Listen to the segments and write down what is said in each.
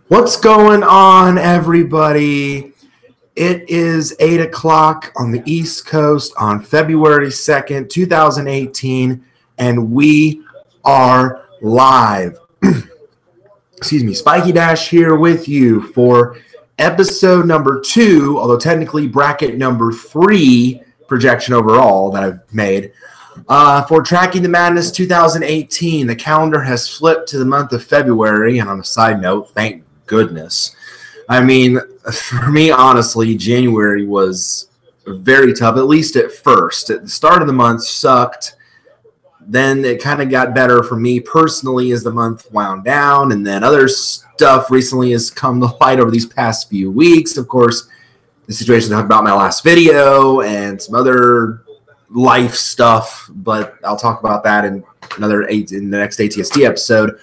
What's going on, everybody? It is 8 o'clock on the East Coast on February 2nd, 2018, and we are live. Excuse me, Spiky Dash here with you for episode number 2, although technically bracket number 3 projection overall that I've made. For Tracking the Madness 2018, the calendar has flipped to the month of February, and on a side note, thank goodness. I mean, for me, honestly, January was very tough, at least at first. At the start of the month sucked. Then it kind of got better for me personally as the month wound down, and then other stuff recently has come to light over these past few weeks. Of course, the situation I talked about in my last video and some other life stuff, but I'll talk about that in the next ATST episode.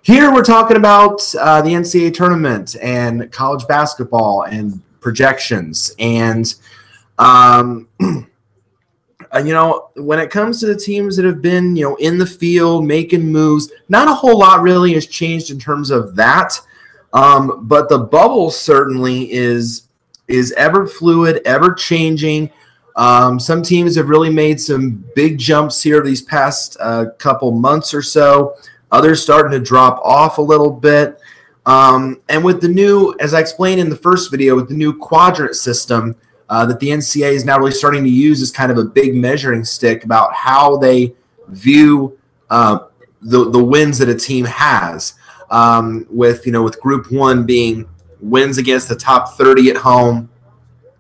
Here we're talking about the NCAA tournament and college basketball and projections. And, when it comes to the teams that have been, in the field, making moves, not a whole lot really has changed in terms of that. But the bubble certainly is ever fluid, ever changing. Some teams have really made some big jumps here these past couple months or so. Others starting to drop off a little bit. And with the new, as I explained in the first video, with the new quadrant system that the NCAA is now really starting to use as kind of a big measuring stick about how they view the wins that a team has. With Group 1 being wins against the top 30 at home,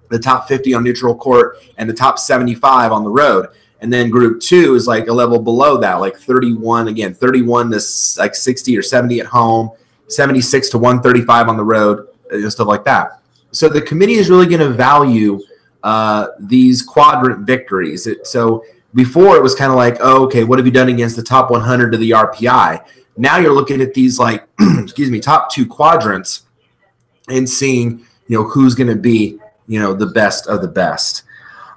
the top 50 on neutral court, and the top 75 on the road. And then Group 2 is like a level below that, like 31 to like 60 or 70 at home, 76 to 135 on the road, stuff like that. So the committee is really going to value these quadrant victories. So before it was kind of like, oh, okay, what have you done against the top 100 of the RPI? Now you're looking at these like, top 2 quadrants and seeing, who's going to be, the best of the best.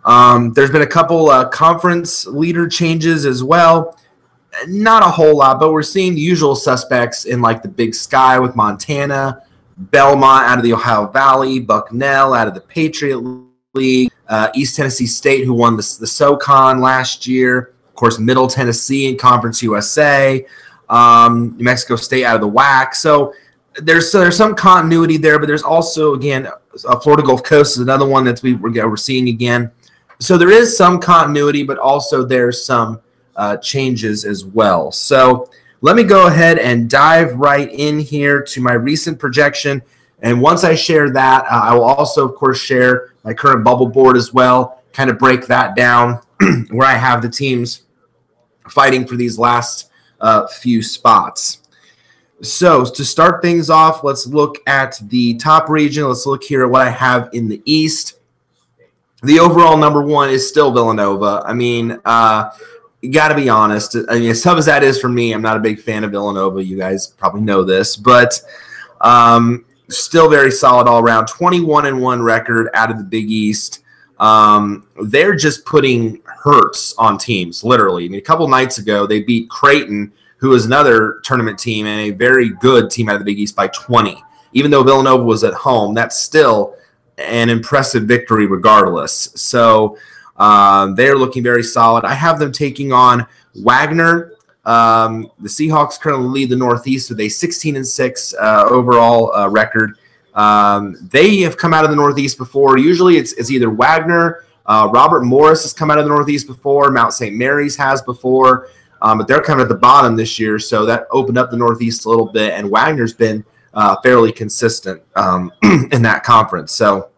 There's been a couple conference leader changes as well. Not a whole lot, but we're seeing the usual suspects in like the Big Sky with Montana, Belmont out of the Ohio Valley, Bucknell out of the Patriot League, East Tennessee State, who won the SoCon last year. Of course, Middle Tennessee in Conference USA, New Mexico State out of the WAC. So there's some continuity there, but there's also, again, Florida Gulf Coast is another one that we're seeing again. So there is some continuity, but also there's some changes as well. So let me go ahead and dive right in here to my recent projection. And once I share that, I will also, of course, share my current bubble board as well, kind of break that down where I have the teams fighting for these last few spots. So to start things off, let's look at the top region. Let's look here at what I have in the East. The overall number 1 is still Villanova. I mean, you got to be honest. I mean, as tough as that is for me, I'm not a big fan of Villanova. You guys probably know this, but still very solid all around. 21-1 record out of the Big East. They're just putting hurts on teams, literally. I mean, a couple nights ago, they beat Creighton, who is another tournament team and a very good team out of the Big East, by 20. Even though Villanova was at home, that's still an impressive victory regardless. So they're looking very solid. I have them taking on Wagner. The Seahawks currently lead the Northeast with a 16-6 overall record. They have come out of the Northeast before. Usually it's either Wagner, Robert Morris has come out of the Northeast before, Mount St. Mary's has before. But they're kind of at the bottom this year, so that opened up the Northeast a little bit, and Wagner's been fairly consistent in that conference. So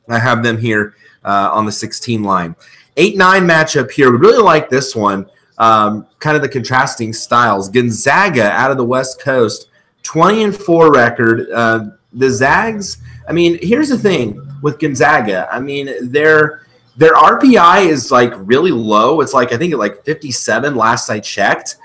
I have them here on the 16 line. 8-9 matchup here. We really like this one, kind of the contrasting styles. Gonzaga out of the West Coast, 20-4 record. The Zags, I mean, here's the thing with Gonzaga. I mean, their RPI is like really low. It's like, I think, like 57 last I checked,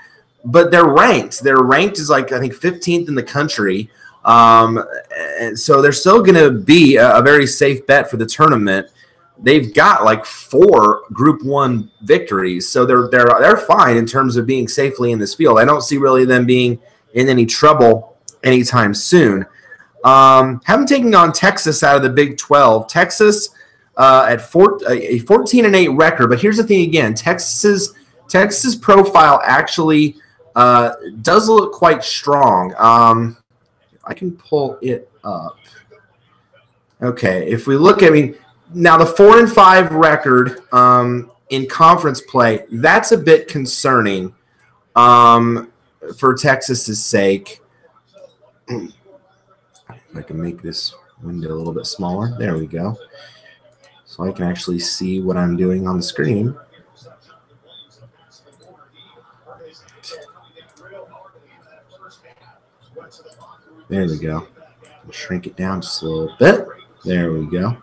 but they're ranked. They're ranked as like, I think, 15th in the country. And so they're still going to be a very safe bet for the tournament. They've got like 4 Group 1 victories, so they're fine in terms of being safely in this field. I don't see really them being in any trouble anytime soon. Haven't taken on Texas out of the Big 12. Texas at a 14-8 record, but here's the thing again: Texas's profile actually does look quite strong. I can pull it up. Okay, if we look at now the 4-5 record in conference play, that's a bit concerning for Texas's sake. I can make this window a little bit smaller. There we go. So I can actually see what I'm doing on the screen. There we go. I'll shrink it down just a little bit. There we go.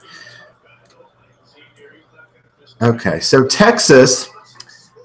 Okay, so Texas,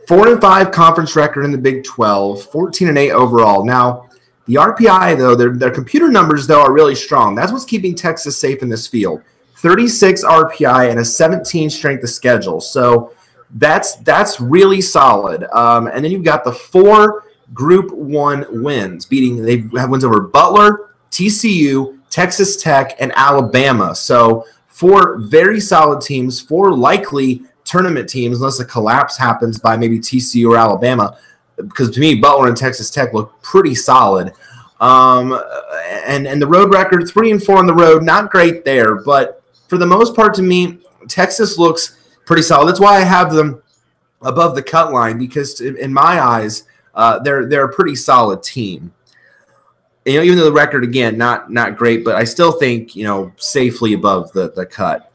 4-5 conference record in the Big 12, 14-8 overall. Now, the RPI, though, their computer numbers, though, are really strong. That's what's keeping Texas safe in this field. 36 RPI and a 17 strength of schedule. So that's really solid. And then you've got the 4 Group 1 wins, they have wins over Butler, TCU, Texas Tech, and Alabama. So 4 very solid teams, 4 likely tournament teams, unless a collapse happens by maybe TCU or Alabama. Because to me, Butler and Texas Tech look pretty solid. And the road record, 3-4 on the road, not great there. But for the most part, to me, Texas looks pretty solid. That's why I have them above the cut line, because in my eyes, they're a pretty solid team. Even though the record, again, not great, but I still think, safely above the cut.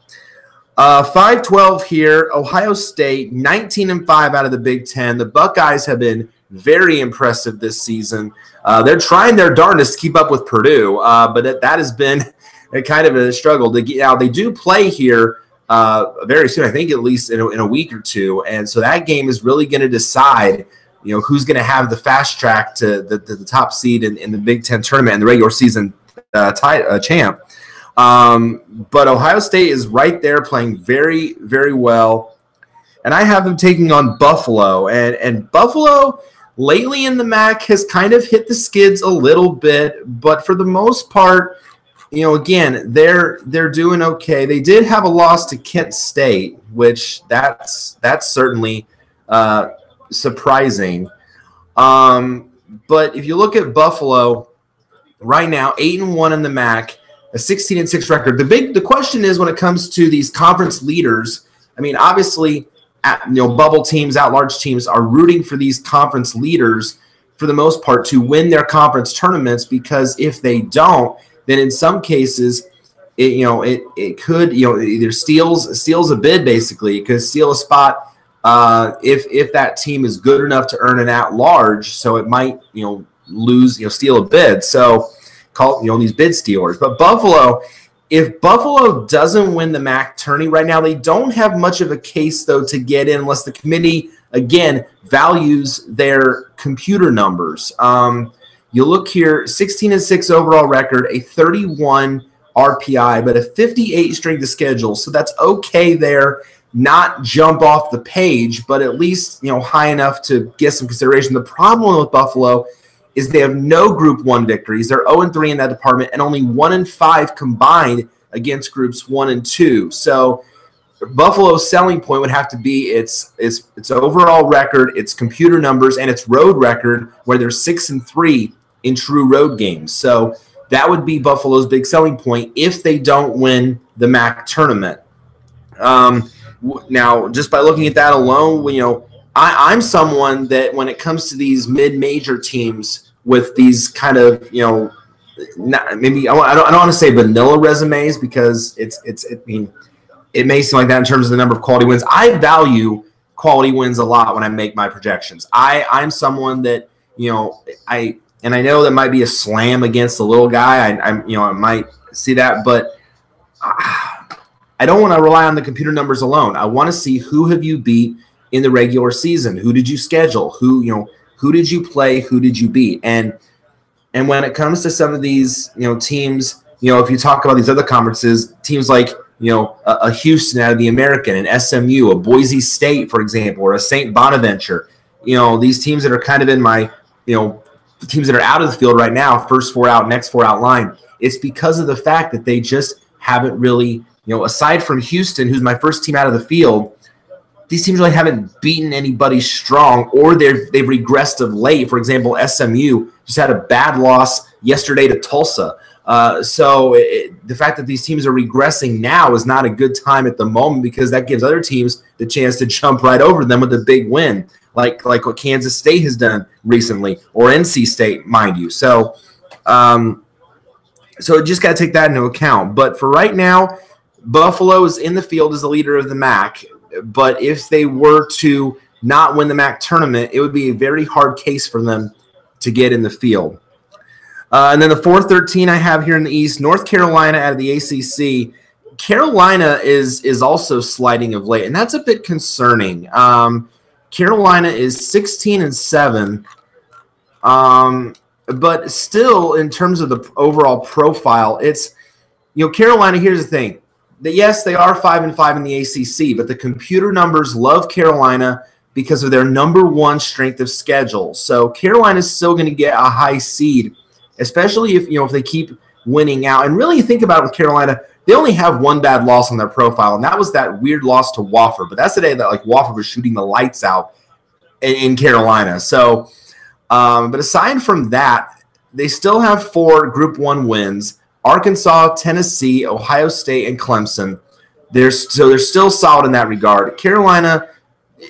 5-12 here. Ohio State, 19-5 out of the Big Ten. The Buckeyes have been very impressive this season. They're trying their darndest to keep up with Purdue, but that has been a kind of a struggle. Now, they do play here very soon, I think at least in a week or two, and so that game is really going to decide who's going to have the fast track to the top seed in the Big Ten tournament and the regular season champ. But Ohio State is right there playing very, very well. And I have them taking on Buffalo. And Buffalo lately in the MAC has kind of hit the skids a little bit. But for the most part, again, they're doing okay. They did have a loss to Kent State, which that's certainly surprising. But if you look at Buffalo right now, 8-1 in the MAC, a 16-6 record. The question is, when it comes to these conference leaders, obviously, bubble teams, at-large teams are rooting for these conference leaders for the most part to win their conference tournaments, because if they don't, then in some cases, it could either steals a bid, basically. It could steal a spot if that team is good enough to earn an at-large, so it might steal a bid. So call these bid stealers. But Buffalo, if Buffalo doesn't win the MAC tourney right now, they don't have much of a case, though, to get in unless the committee, again, values their computer numbers. You look here, 16-6 overall record, a 31 RPI, but a 58 strength of schedule. So that's okay there. Not jump off the page, but at least high enough to get some consideration. The problem with Buffalo is they have no Group 1 victories. They're 0-3 in that department, and only 1-5 combined against Groups 1 and 2. So Buffalo's selling point would have to be its overall record, its computer numbers, and its road record, where they're 6-3 in true road games. So that would be Buffalo's big selling point if they don't win the MAC tournament. Now, just by looking at that alone, I'm someone that when it comes to these mid-major teams with these kind of, I don't want to say vanilla resumes, because it may seem like that in terms of the number of quality wins. I value quality wins a lot when I make my projections. I'm someone that, I know that might be a slam against the little guy. I might see that, but I don't want to rely on the computer numbers alone. I want to see who have you beat in the regular season. Who did you schedule? Who did you play? Who did you beat? And when it comes to some of these, teams, if you talk about these other conferences, teams like, a Houston out of the American, an SMU, a Boise State, for example, or a St. Bonaventure, these teams that are kind of in my, teams that are out of the field right now, first 4 out, next 4 out line, it's because of the fact that they just haven't really, aside from Houston, who's my first team out of the field, these teams really haven't beaten anybody strong, or they've regressed of late. For example, SMU just had a bad loss yesterday to Tulsa. So the fact that these teams are regressing now is not a good time at the moment, because that gives other teams the chance to jump right over them with a big win, like what Kansas State has done recently, or NC State, mind you. So you just got to take that into account. But for right now, Buffalo is in the field as the leader of the MAC. But if they were to not win the MAC tournament, it would be a very hard case for them to get in the field. And then the 4-13 I have here in the East, North Carolina out of the ACC. Carolina is also sliding of late, and that's a bit concerning. Carolina is 16-7, but still, in terms of the overall profile, it's Carolina. Here's the thing: that yes, they are 5-5 in the ACC, but the computer numbers love Carolina because of their #1 strength of schedule. So Carolina is still going to get a high seed, especially if they keep winning out. And really, you think about it with Carolina, they only have one bad loss on their profile, and that was that weird loss to Wofford. But that's the day that Wofford was shooting the lights out in Carolina. So, but aside from that, they still have 4 Group 1 wins: Arkansas, Tennessee, Ohio State, and Clemson. They're still solid in that regard. Carolina,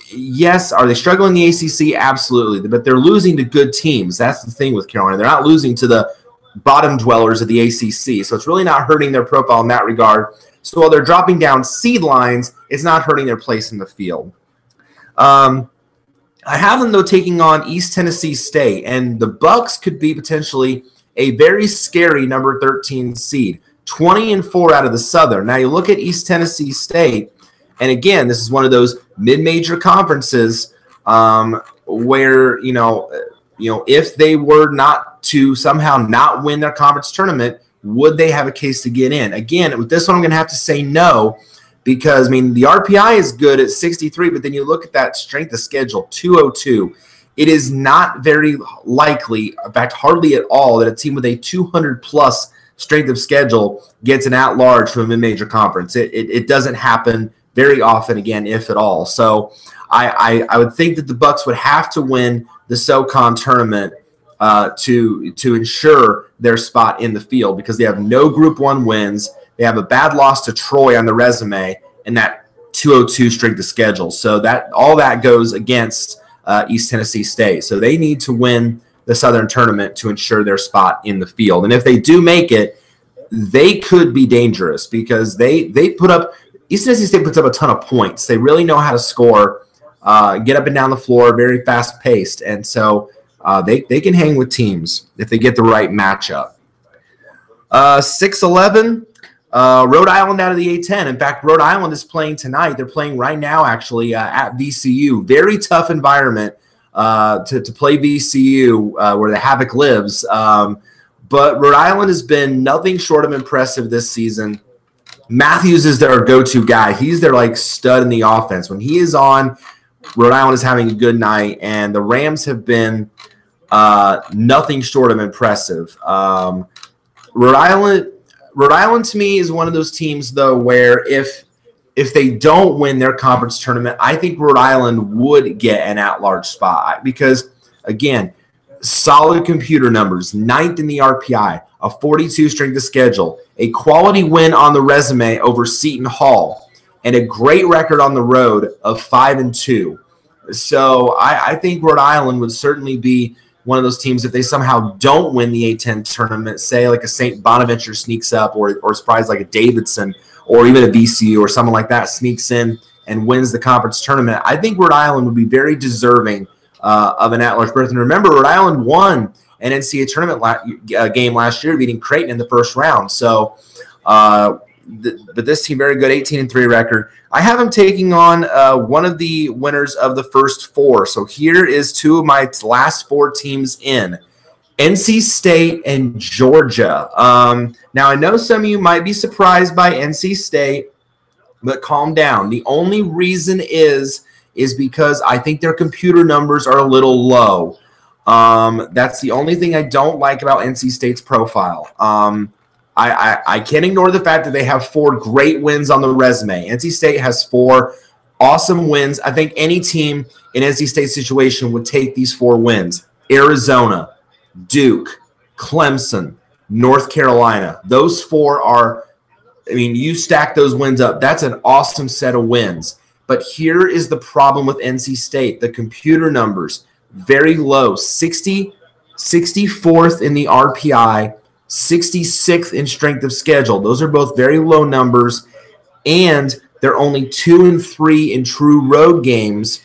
yes, are they struggling in the ACC? Absolutely, but they're losing to good teams. That's the thing with Carolina. They're not losing to the bottom dwellers of the ACC, so it's really not hurting their profile in that regard. So while they're dropping down seed lines, it's not hurting their place in the field. I have them, though, taking on East Tennessee State, and the Bucks could be potentially a very scary number 13 seed, 20-4 out of the Southern. Now you look at East Tennessee State, and again, this is one of those mid-major conferences where if they were not to somehow not win their conference tournament, would they have a case to get in? Again, with this one, I'm going to have to say no, because the RPI is good at 63, but then you look at that strength of schedule, 202. It is not very likely, in fact, hardly at all, that a team with a 200-plus strength of schedule gets an at-large from a mid-major conference. It doesn't happen very often, again, if at all. So I would think that the Bucks would have to win the SoCon tournament to ensure their spot in the field, because they have no Group 1 wins. They have a bad loss to Troy on the resume, and that 202 strength of schedule. So all that goes against East Tennessee State. So they need to win the Southern tournament to ensure their spot in the field. And if they do make it, they could be dangerous, because East Tennessee State puts up a ton of points. They really know how to score, get up and down the floor, very fast-paced. And so they can hang with teams if they get the right matchup. 6-11, Rhode Island out of the A-10. In fact, Rhode Island is playing tonight. They're playing right now, actually, at VCU. Very tough environment to play VCU, where the Havoc lives. But Rhode Island has been nothing short of impressive this season. Matthews is their go-to guy. He's their stud in the offense. When he is on, Rhode Island is having a good night, and the Rams have been nothing short of impressive. Rhode Island to me is one of those teams, though, where if they don't win their conference tournament, I think Rhode Island would get an at-large spot, because, again, solid computer numbers, 9th in the RPI, a 42 strength of schedule, a quality win on the resume over Seton Hall, and a great record on the road of 5-2. So I think Rhode Island would certainly be one of those teams, if they somehow don't win the A-10 tournament, say like a St. Bonaventure sneaks up, or surprise like a Davidson, or even a VCU or someone like that sneaks in and wins the conference tournament. I think Rhode Island would be very deserving of an at-large berth. And remember, Rhode Island won an NCAA tournament game last year, beating Creighton in the first round. So, but this team, very good, 18-3 record. I have them taking on one of the winners of the first 4. So here is 2 of my last 4 teams in: NC State and Georgia. Now, I know some of you might be surprised by NC State, but calm down. The only reason is because I think their computer numbers are a little low. That's the only thing I don't like about NC State's profile. I can't ignore the fact that they have 4 great wins on the resume. NC State has 4 awesome wins. I think any team in NC State's situation would take these 4 wins. Arizona, Duke, Clemson, North Carolina. Those 4 are, I mean, you stack those wins up. That's an awesome set of wins. But here is the problem with NC State. The computer numbers, very low. 64th in the RPI, 66th in strength of schedule. Those are both very low numbers. And they're only 2-3 in true road games.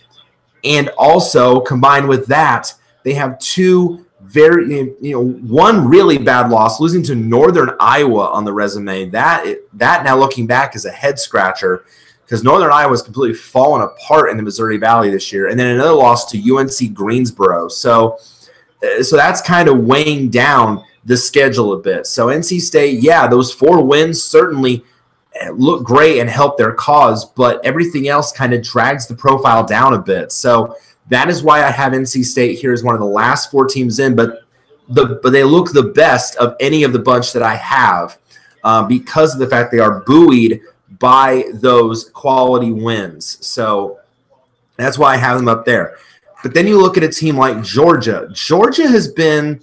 And also, combined with that, they have 2 one really bad loss, losing to Northern Iowa on the resume. That now looking back is a head scratcher because Northern Iowa has completely fallen apart in the Missouri Valley this year. And then another loss to UNC Greensboro. So that's kind of weighing down the schedule a bit. So NC State, yeah, those 4 wins certainly look great and help their cause, but everything else kind of drags the profile down a bit. So that is why I have NC State here as one of the last 4 teams in, but they look the best of any of the bunch that I have because of the fact they are buoyed by those quality wins. So that's why I have them up there. But then you look at a team like Georgia. Georgia has been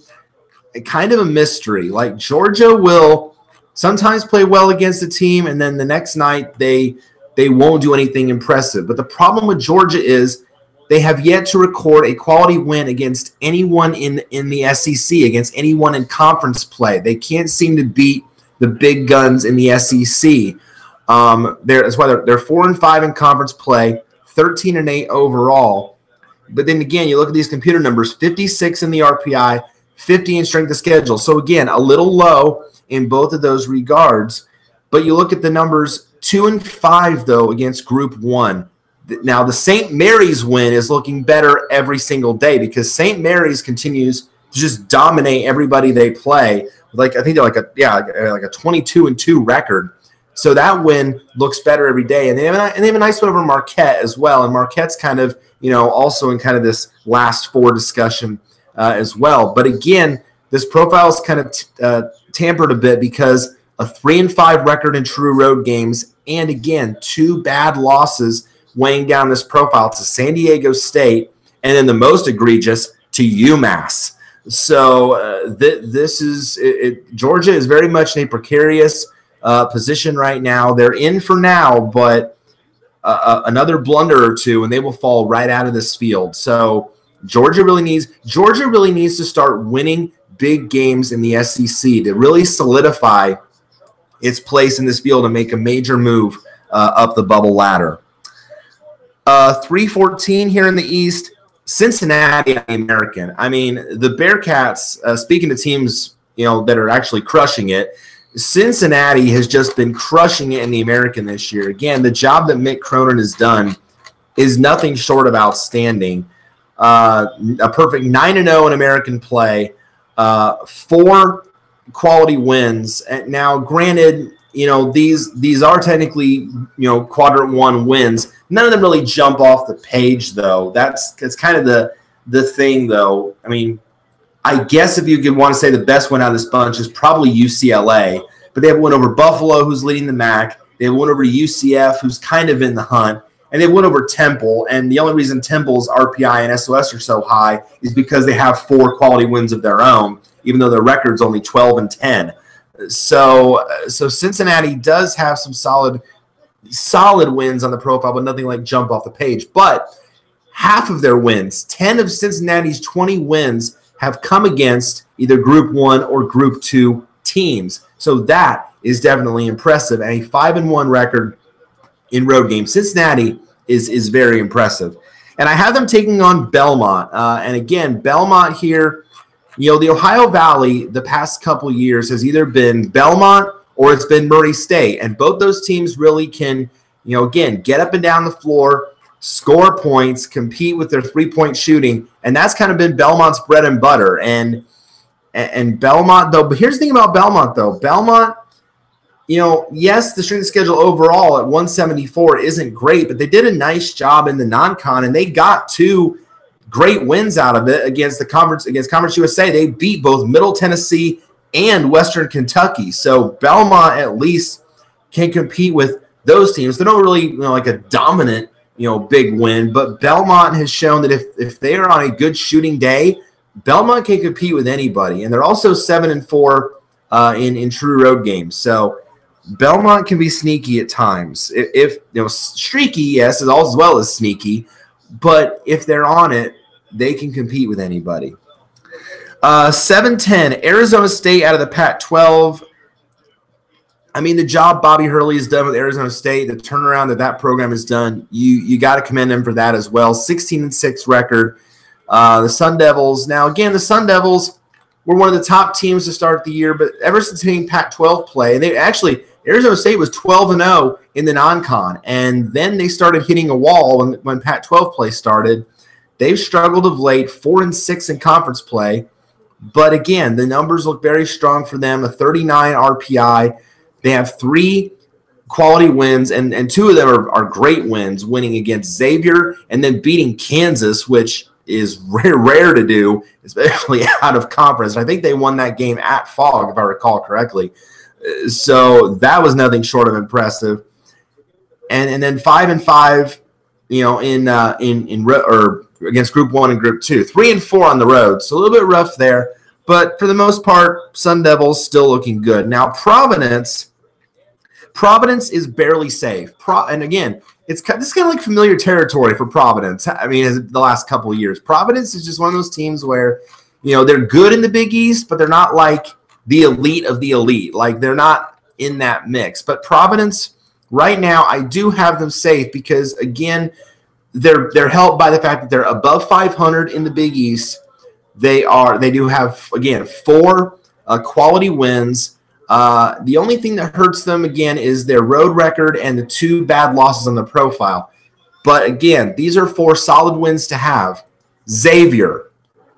kind of a mystery. Like Georgia will sometimes play well against a team, and then the next night they won't do anything impressive. But the problem with Georgia is they have yet to record a quality win against anyone in the SEC, against anyone in conference play. They can't seem to beat the big guns in the SEC. That's why they're 4-5 in conference play, 13-8 overall. But then again, you look at these computer numbers: 56 in the RPI, 50 in strength of schedule. So again, a little low in both of those regards. But you look at the numbers: 2-5 though against Group 1. Now, the St. Mary's win is looking better every single day because St. Mary's continues to just dominate everybody they play. Like I think they're like a 22-2 record. So that win looks better every day, and they have a nice one over Marquette as well. And Marquette's kind of also in kind of this last 4 discussion as well. But again, this profile is kind of tampered a bit because a 3-5 record in true road games, and again 2 bad losses weighing down this profile to San Diego State, and then the most egregious to UMass. So this is it. Georgia is very much in a precarious position right now. They're in for now, but another blunder or 2, and they will fall right out of this field. So Georgia really needs to start winning big games in the SEC to really solidify its place in this field and make a major move up the bubble ladder. 3-14 here in the East, Cincinnati American. I mean, the Bearcats, speaking to teams, that are actually crushing it, Cincinnati has just been crushing it in the American this year. Again, the job that Mick Cronin has done is nothing short of outstanding. A perfect 9-0 in American play, 4 quality wins. And now, granted, these are technically, quadrant 1 wins. None of them really jump off the page, though. That's kind of the thing, though. I mean, I guess if you could want to say the best win out of this bunch is probably UCLA, but they have one over Buffalo, who's leading the MAC. They have one over UCF, who's kind of in the hunt, and they have one over Temple. And the only reason Temple's RPI and SOS are so high is because they have 4 quality wins of their own, even though their record's only 12-10. So Cincinnati does have some solid wins on the profile, but nothing like jump off the page. But half of their wins, 10 of Cincinnati's 20 wins, have come against either Group 1 or Group 2 teams. So that is definitely impressive. And a 5-1 record in road games. Cincinnati is very impressive. And I have them taking on Belmont. And again, Belmont here, the Ohio Valley the past couple years has either been Belmont or it's been Murray State. And both those teams really can, again, get up and down the floor, score points, compete with their 3-point shooting. And that's kind of been Belmont's bread and butter. And Belmont, though, but here's the thing about Belmont, though. Belmont, yes, the strength of schedule overall at 174 isn't great, but they did a nice job in the non-con, and they got 2 great wins out of it against Conference USA. They beat both Middle Tennessee and Western Kentucky. So Belmont at least can compete with those teams. They're not really like a dominant big win, but Belmont has shown that if they are on a good shooting day, Belmont can compete with anybody. And they're also 7-4 in true road games. So Belmont can be sneaky at times. If streaky, yes, as well as sneaky, but if they're on it, they can compete with anybody. 7-10, Arizona State out of the Pac-12. I mean, the job Bobby Hurley has done with Arizona State, the turnaround that program has done, you got to commend him for that as well. 16-6 record. The Sun Devils. Now, again, the Sun Devils were one of the top teams to start the year, but ever since hitting Pac-12 play, and Arizona State was 12-0 in the non-con, and then they started hitting a wall when Pac-12 play started. They've struggled of late, 4-6 in conference play, but again, the numbers look very strong for them. A 39 RPI. They have 3 quality wins, and 2 of them are great wins, winning against Xavier and then beating Kansas, which is rare to do, especially out of conference. And I think they won that game at Fog, if I recall correctly. So that was nothing short of impressive. And then 5-5, or against Group 1 and Group 2. 3-4 on the road, so a little bit rough there. But for the most part, Sun Devils still looking good. Now Providence is barely safe. And again, this is kind of like familiar territory for Providence. I mean, the last couple of years, Providence is just one of those teams where, they're good in the Big East, but they're not like the elite of the elite. Like they're not in that mix. But Providence right now, I do have them safe because again, they're helped by the fact that they're above 500 in the Big East. They do have again 4 quality wins. The only thing that hurts them, again, is their road record and the 2 bad losses on the profile. But, again, these are 4 solid wins to have. Xavier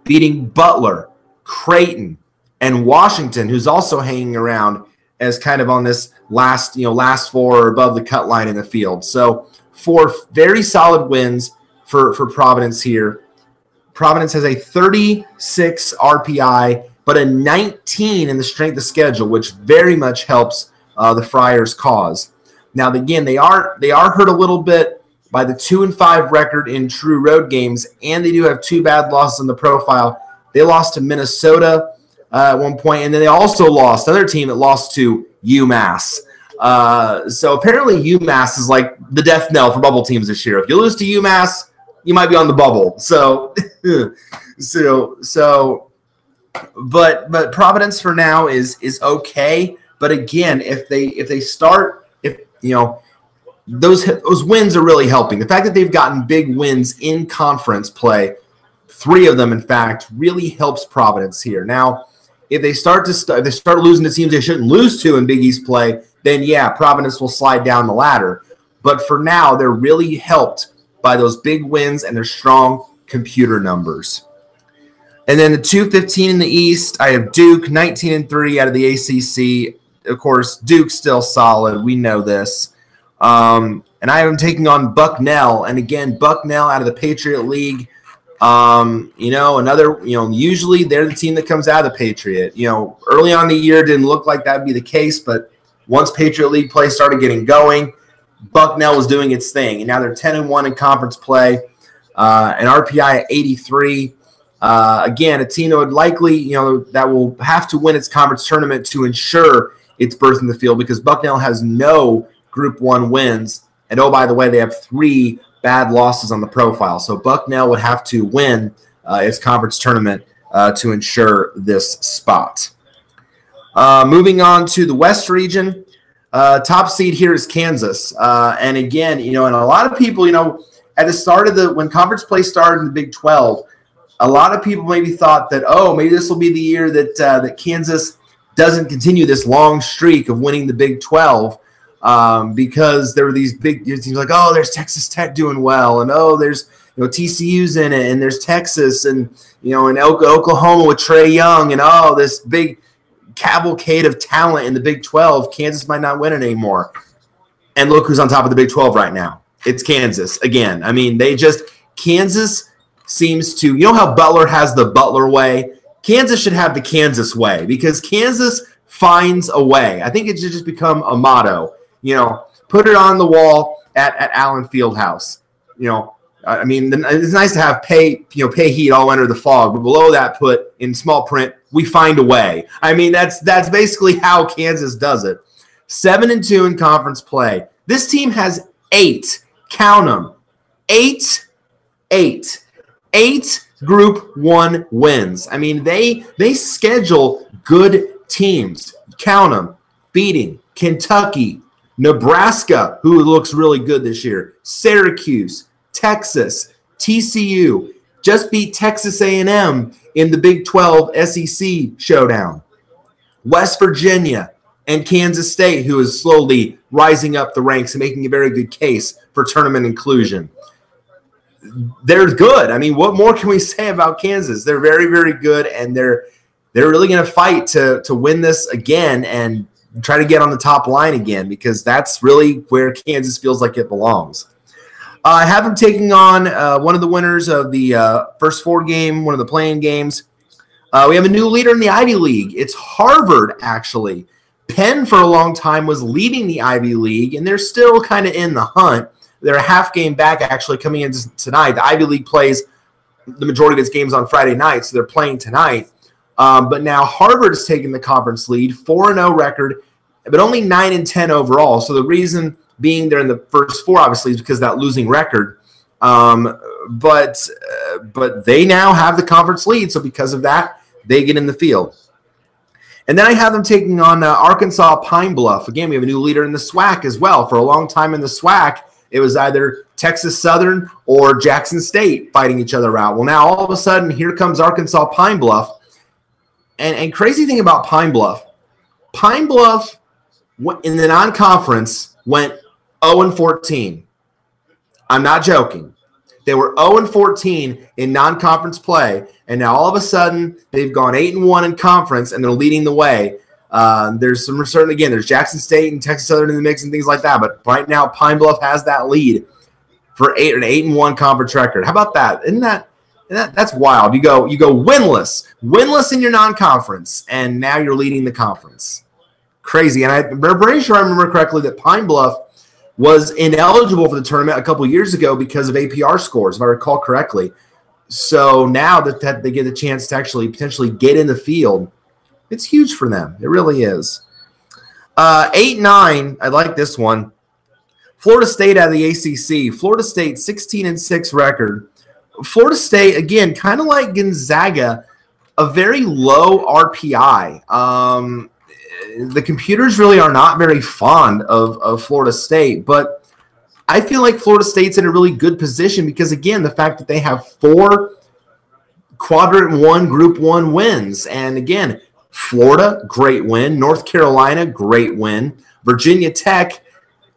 beating Butler, Creighton, and Washington, who's also hanging around as kind of on this last 4 or above the cut line in the field. So 4 very solid wins for Providence here. Providence has a 36 RPI, but a 19 in the strength of schedule, which very much helps the Friars' cause. Now, again, they are hurt a little bit by the 2-5 record in true road games, and they do have 2 bad losses in the profile. They lost to Minnesota at one point, and then they also lost another team that lost to UMass. So apparently UMass is like the death knell for bubble teams this year. If you lose to UMass, you might be on the bubble. So But Providence for now is okay. But again, if they start, those wins are really helping. The fact that they've gotten big wins in conference play, 3 of them in fact, really helps Providence here. Now, if they start losing to teams they shouldn't lose to in Big East play, then yeah, Providence will slide down the ladder. But for now, they're really helped by those big wins and their strong computer numbers. And then the 2-15 in the East, I have Duke, 19-3 out of the ACC. Of course, Duke's still solid. We know this. And I have them taking on Bucknell. And again, Bucknell out of the Patriot League. Usually they're the team that comes out of the Patriot. Early on in the year, didn't look like that would be the case. But once Patriot League play started getting going, Bucknell was doing its thing. And now they're 10-1 in conference play. An RPI at 83. Again, a team that would likely, that will have to win its conference tournament to ensure its berth in the field because Bucknell has no Group 1 wins. And, oh, by the way, they have 3 bad losses on the profile. So Bucknell would have to win its conference tournament to ensure this spot. Moving on to the West region, top seed here is Kansas. And, again, and a lot of people, at the start of when conference play started in the Big 12, a lot of people maybe thought that, maybe this will be the year that Kansas doesn't continue this long streak of winning the Big 12 because there were these big teams like, there's Texas Tech doing well, and there's TCU's in it, and there's Texas, and and Oklahoma with Trae Young, and this big cavalcade of talent in the Big 12. Kansas might not win it anymore. And look who's on top of the Big 12 right now. It's Kansas again. I mean, Kansas seems to, you know how Butler has the Butler way? Kansas should have the Kansas way, because Kansas finds a way. I think it should just become a motto. You know, put it on the wall at Allen Fieldhouse. You know, I mean, it's nice to have pay heat all under the fog, but below that, put in small print, we find a way. I mean, that's basically how Kansas does it. 7-2 in conference play. This team has 8. Count them. 8 Group 1 wins. I mean, they schedule good teams. Count them. Beating Kentucky, Nebraska, who looks really good this year, Syracuse, Texas, TCU, just beat Texas A&M in the Big 12 SEC showdown, West Virginia, and Kansas State, who is slowly rising up the ranks and making a very good case for tournament inclusion. They're good. I mean, what more can we say about Kansas? They're very, very good, and they're really going to fight to win this again and try to get on the top line again, because that's really where Kansas feels like it belongs. I have them taking on one of the winners of the first 4 game, one of the playing games. We have a new leader in the Ivy League. It's Harvard, actually. Penn, for a long time, was leading the Ivy League, and they're still kind of in the hunt. They're a half game back, actually, coming in tonight. The Ivy League plays the majority of its games on Friday night, so they're playing tonight. But now Harvard is taking the conference lead, 4-0 record, but only 9-10 overall. So the reason being they're in the first 4, obviously, is because of that losing record. But they now have the conference lead, so because of that, they get in the field. And then I have them taking on Arkansas Pine Bluff. Again, we have a new leader in the SWAC as well. For a long time in the SWAC, it was either Texas Southern or Jackson State fighting each other out. Well, now all of a sudden, here comes Arkansas Pine Bluff. And crazy thing about Pine Bluff in the non-conference went 0-14. I'm not joking. They were 0-14 in non-conference play, and now all of a sudden they've gone 8-1 in conference, and they're leading the way. There's some certain, again, there's Jackson State and Texas Southern in the mix and things like that, but right now Pine Bluff has that lead for an 8-1 conference record. How about that? That's wild. You go winless in your non-conference, and now you're leading the conference. Crazy. And I'm pretty sure I remember correctly that Pine Bluff was ineligible for the tournament a couple years ago because of APR scores, if I recall correctly. So now that they get a chance to actually potentially get in the field, it's huge for them. It really is. 8-9, I like this one. Florida State out of the ACC. Florida State, 16-6 record. Florida State, again, kind of like Gonzaga, a very low RPI. The computers really are not very fond of Florida State, but I feel like Florida State's in a really good position because, again, the fact that they have 4 Quadrant 1, Group 1 wins. And, again, Florida, great win. North Carolina, great win. Virginia Tech,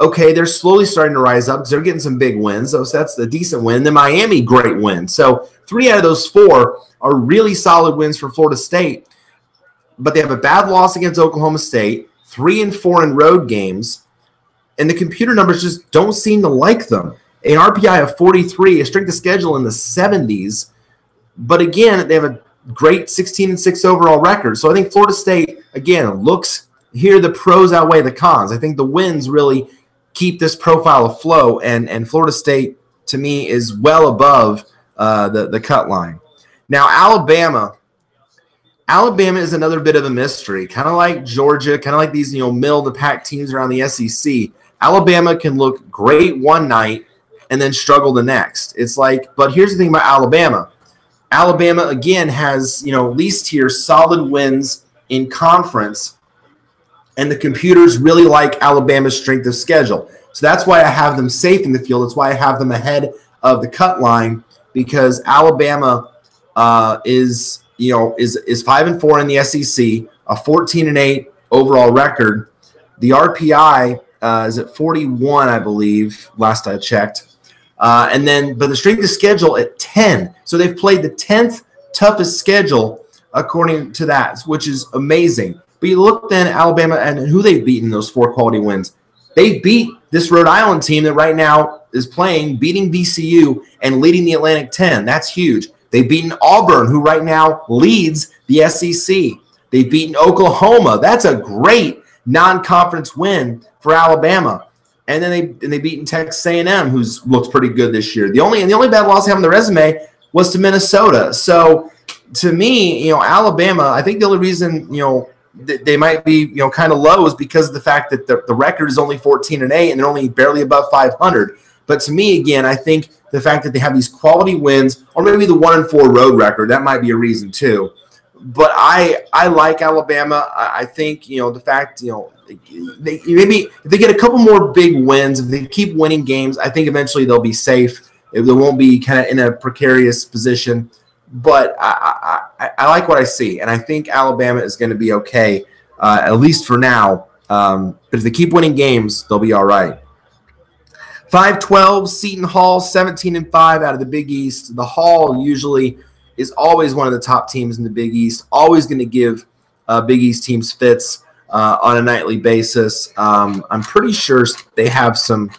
okay, they're slowly starting to rise up because they're getting some big wins. So that's a decent win. Then Miami, great win. So 3 out of those 4 are really solid wins for Florida State. But they have a bad loss against Oklahoma State, 3-4 in road games, and the computer numbers just don't seem to like them. An RPI of 43, a strength of schedule in the 70s, but again, they have a great 16-6 overall record. So I think Florida State, again, looks here the pros outweigh the cons. I think the wins really keep this profile afloat, and Florida State, to me, is well above the cut line. Now, Alabama is another bit of a mystery, kind of like Georgia, kind of like these middle-of-the-pack teams around the SEC. Alabama can look great one night and then struggle the next. It's like, but here's the thing about Alabama. Alabama, again, has, at least here, solid wins in conference, and the computers really like Alabama's strength of schedule. So that's why I have them safe in the field. That's why I have them ahead of the cut line, because Alabama is 5-4 in the SEC, a 14-8 overall record. The RPI is at 41, I believe, last I checked. But the strength of schedule at 10. So they've played the 10th toughest schedule according to that, which is amazing. But you look then at Alabama and who they've beaten in those 4 quality wins. They beat this Rhode Island team that right now is playing, beating VCU, and leading the Atlantic 10. That's huge. They've beaten Auburn, who right now leads the SEC. They've beaten Oklahoma. That's a great non-conference win for Alabama. And then they beaten Texas A&M, who's looked pretty good this year. The only bad loss they have on the resume was to Minnesota. So to me, Alabama, I think the only reason they might be kind of low is because of the fact that the record is only 14-8 and they're only barely above 500. But to me, again, I think the fact that they have these quality wins, or maybe the 1-4 road record, that might be a reason too. But I like Alabama. I think the fact maybe if they get a couple more big wins, if they keep winning games, I think eventually they'll be safe. They won't be kind of in a precarious position. But I like what I see, and I think Alabama is going to be okay, at least for now. But if they keep winning games, they'll be all right. 5-12, Seton Hall, 17-5 out of the Big East. The Hall usually is always one of the top teams in the Big East, always going to give Big East teams fits on a nightly basis. I'm pretty sure they have some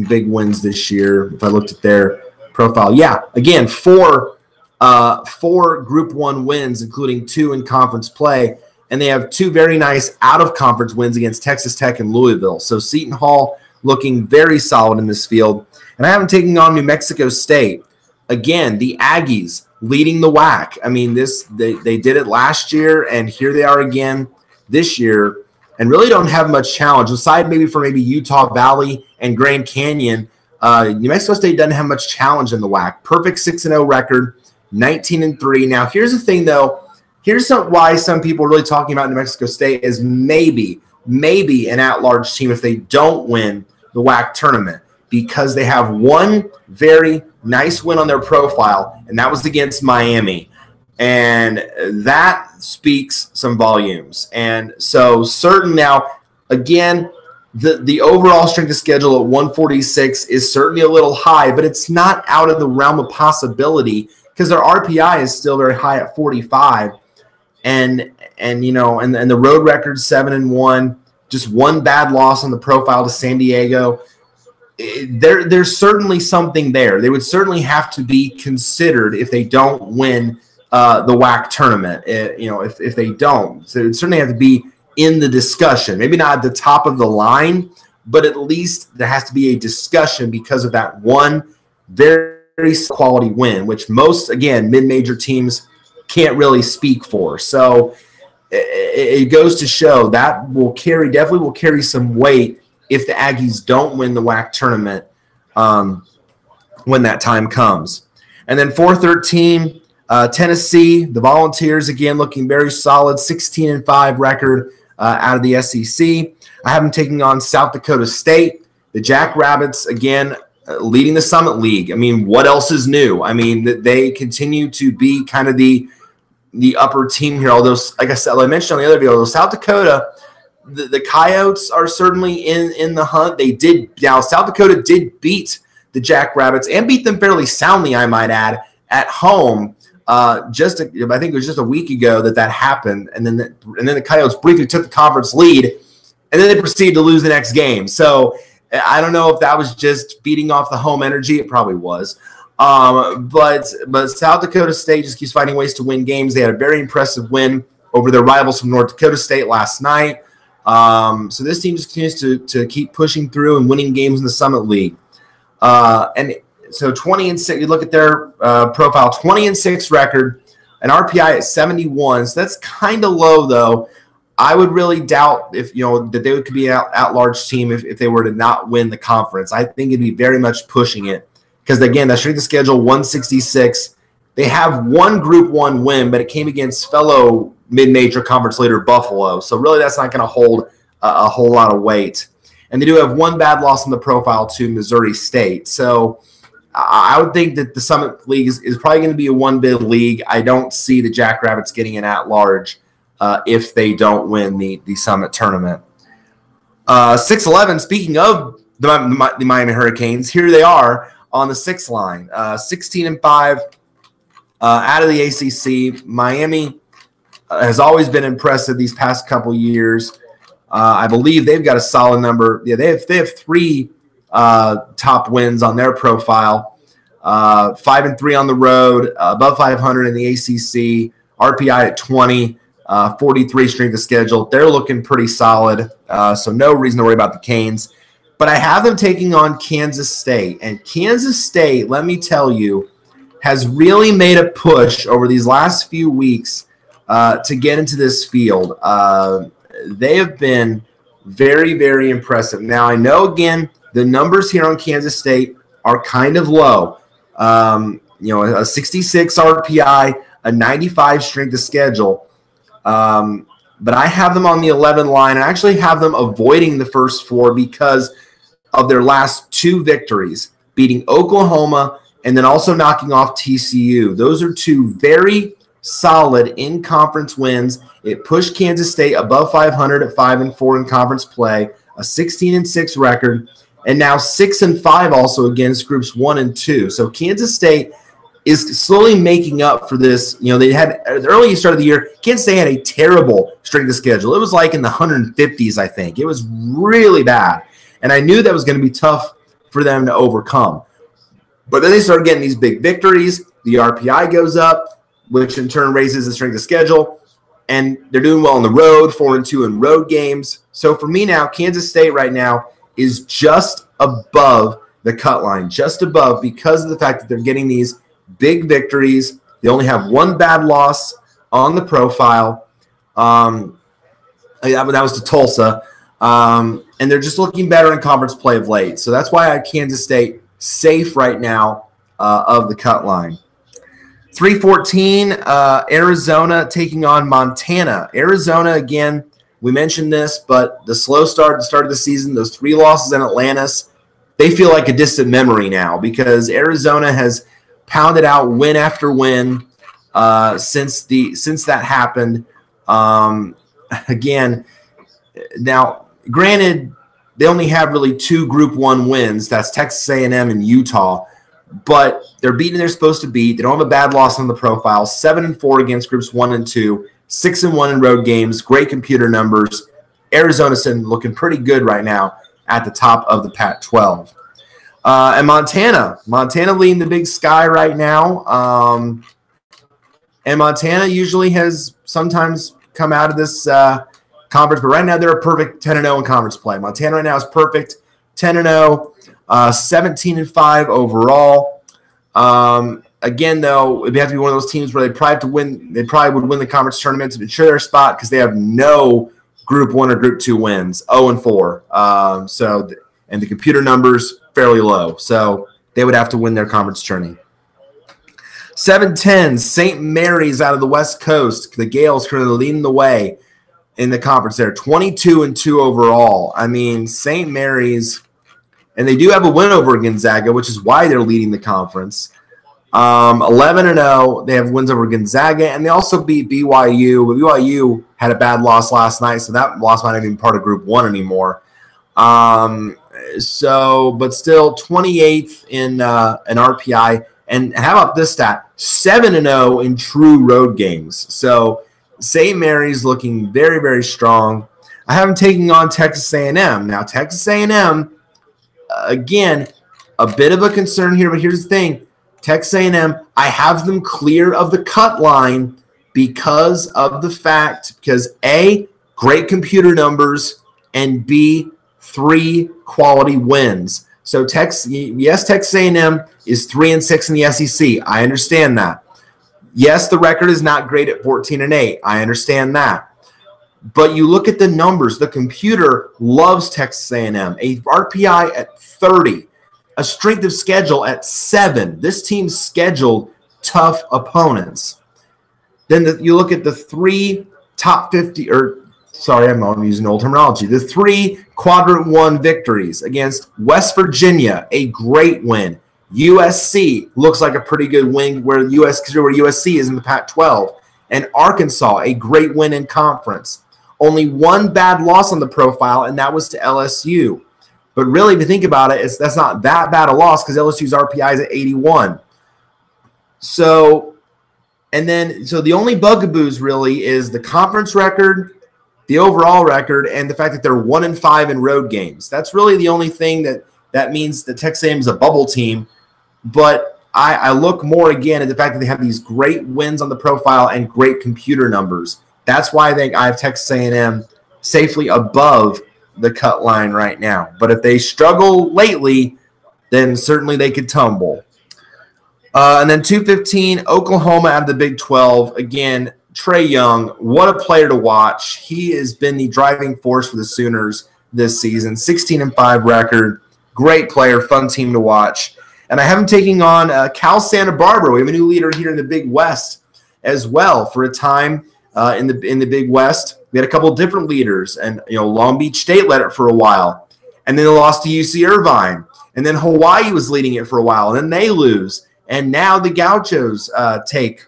big wins this year if I looked at their profile. Yeah, again, four Group 1 wins, including 2 in conference play, and they have 2 very nice out-of-conference wins against Texas Tech and Louisville. So Seton Hall looking very solid in this field. And I have them taking on New Mexico State. Again, the Aggies leading the WAC. I mean, they did it last year, and here they are again this year, and really don't have much challenge. Aside maybe for Utah Valley and Grand Canyon, New Mexico State doesn't have much challenge in the WAC. Perfect 6-0 record, 19-3. Now, here's the thing, though. Here's why some people are really talking about New Mexico State is maybe an at-large team if they don't win the WAC tournament, because they have one very nice win on their profile, and that was against Miami. And that speaks some volumes. And so certain now, again, the overall strength of schedule at 146 is certainly a little high, but it's not out of the realm of possibility because their RPI is still very high at 45. And the road record 7-1, just one bad loss on the profile to San Diego. There's certainly something there. They would certainly have to be considered if they don't win the WAC tournament. If they don't, so it would certainly have to be in the discussion. Maybe not at the top of the line, but at least there has to be a discussion because of that one very quality win, which most, again, mid-major teams can't really speak for. So it goes to show that definitely will carry some weight if the Aggies don't win the WAC tournament when that time comes. And then 4-13, Tennessee, the Volunteers, again, looking very solid, 16-5 record out of the SEC. I have them taking on South Dakota State. The Jackrabbits, again, leading the Summit League. I mean, what else is new? I mean, they continue to be kind of the upper team here. Although, like I said, I mentioned on the other video, although South Dakota, the Coyotes are certainly in the hunt. South Dakota did beat the Jackrabbits and beat them fairly soundly, I might add, at home. I think it was just a week ago that happened, and then the Coyotes briefly took the conference lead, and then they proceeded to lose the next game. So I don't know if that was just feeding off the home energy. It probably was. But South Dakota State just keeps finding ways to win games. They had a very impressive win over their rivals from North Dakota State last night. So this team just continues to keep pushing through and winning games in the Summit League. And so 20-6, you look at their profile, 20-6 record, an RPI at 71. So that's kind of low, though. I would really doubt if that they could be an at-large team if they were to not win the conference. I think it'd be very much pushing it because, again, that strength of schedule 166. They have one Group 1 win, but it came against fellow mid-major conference leader Buffalo. So really that's not going to hold a whole lot of weight. And they do have one bad loss in the profile to Missouri State. So I would think that the Summit League is probably going to be a one-bid league. I don't see the Jackrabbits getting an at-large if they don't win the Summit tournament. 6-11, speaking of the Miami Hurricanes, here they are on the 6th line, 16-5 out of the ACC. Miami has always been impressive these past couple years. I believe they've got a solid number. Yeah, they have 3 top wins on their profile. 5-3 on the road, above 500 in the ACC, RPI at 20, 43 strength of schedule. They're looking pretty solid, so no reason to worry about the Canes. But I have them taking on Kansas State. And Kansas State, let me tell you, has really made a push over these last few weeks to get into this field. They have been very, very impressive. Now, I know, again, the numbers here on Kansas State are kind of low. A 66 RPI, a 95 strength of schedule. But I have them on the 11 line. I actually have them avoiding the first four because of their last two victories, beating Oklahoma and then also knocking off TCU. Those are two very solid in-conference wins. It pushed Kansas State above 500 at 5-4 in conference play, a 16-6 record, and now 6-5 also against groups 1 and 2. So Kansas State is slowly making up for this. They had the early start of the year, Kansas State had a terrible strength of schedule. It was like in the 150s, I think. It was really bad. And I knew that was going to be tough for them to overcome. But then they started getting these big victories. The RPI goes up, which in turn raises the strength of schedule. And they're doing well on the road, 4-2 in road games. So for me now, Kansas State right now is just above the cut line, just above, because of the fact that they're getting these big victories. They only have one bad loss on the profile. That was to Tulsa. And they're just looking better in conference play of late. So that's why I have Kansas State safe right now of the cut line. 3:14, Arizona taking on Montana. Arizona, again, we mentioned this, but the slow start at the start of the season, those 3 losses in Atlantis, they feel like a distant memory now because Arizona has pounded out win after win since that happened. Again, now, granted, they only have really 2 Group 1 wins. That's Texas A&M and Utah. But they're beating they're supposed to beat. They don't have a bad loss on the profile. 7-4 against groups 1 and 2. 6-1 in road games. Great computer numbers. Arizona's looking pretty good right now at the top of the Pac-12. And Montana leading the Big Sky right now. And Montana usually has sometimes come out of this conference, but right now they're a perfect 10-0 in conference play. Montana right now is perfect 10-0. 17-5 overall. Again, though, it'd have to be one of those teams where they probably have to win. They probably would win the conference tournament to ensure their spot because they have no Group 1 or Group 2 wins, 0-4. And the computer numbers fairly low, so they would have to win their conference tourney. 7-10, St. Mary's out of the West Coast. The Gales currently leading the way in the conference there, 22-2 overall. I mean, St. Mary's. And they do have a win over Gonzaga, which is why they're leading the conference. 11-0. They have wins over Gonzaga, and they also beat BYU. But BYU had a bad loss last night, so that loss might not even be part of Group 1 anymore. But still 28th in an RPI. And how about this stat? 7-0 in true road games. So St. Mary's looking very, very strong. I have them taking on Texas A&M. Now, Texas A&M, again, a bit of a concern here, but here's the thing. Texas A&M, I have them clear of the cut line because of the fact, because A, great computer numbers, and B, 3 quality wins. So Texas A&M is 3-6 in the SEC. I understand that. Yes, the record is not great at 14-8. I understand that. But you look at the numbers. The computer loves Texas A&M. A RPI at 30. A strength of schedule at 7. This team's scheduled tough opponents. Then you look at the 3 top 50, I'm using old terminology. The 3 quadrant 1 victories against West Virginia, a great win. USC looks like a pretty good win where USC is in the Pac-12. And Arkansas, a great win in conference. Only 1 bad loss on the profile, and that was to LSU. But really, if you think about it, that's not that bad a loss because LSU's RPI is at 81. So the only bugaboos really is the conference record, the overall record, and the fact that they're 1-5 in road games. That's really the only thing that that means that Texas A&M is a bubble team. But I look more again at the fact that they have these great wins on the profile and great computer numbers. That's why I think I have Texas A&M safely above the cut line right now. But if they struggle lately, then certainly they could tumble. And then 215, Oklahoma out of the Big 12. Again, Trae Young, what a player to watch. He has been the driving force for the Sooners this season. 16-5 record. Great player, fun team to watch. And I have him taking on Cal Santa Barbara. We have a new leader here in the Big West as well. For a time in the Big West, we had a couple of different leaders. And, Long Beach State led it for a while. And then they lost to UC Irvine. And then Hawaii was leading it for a while. And then they lose. And now the Gauchos take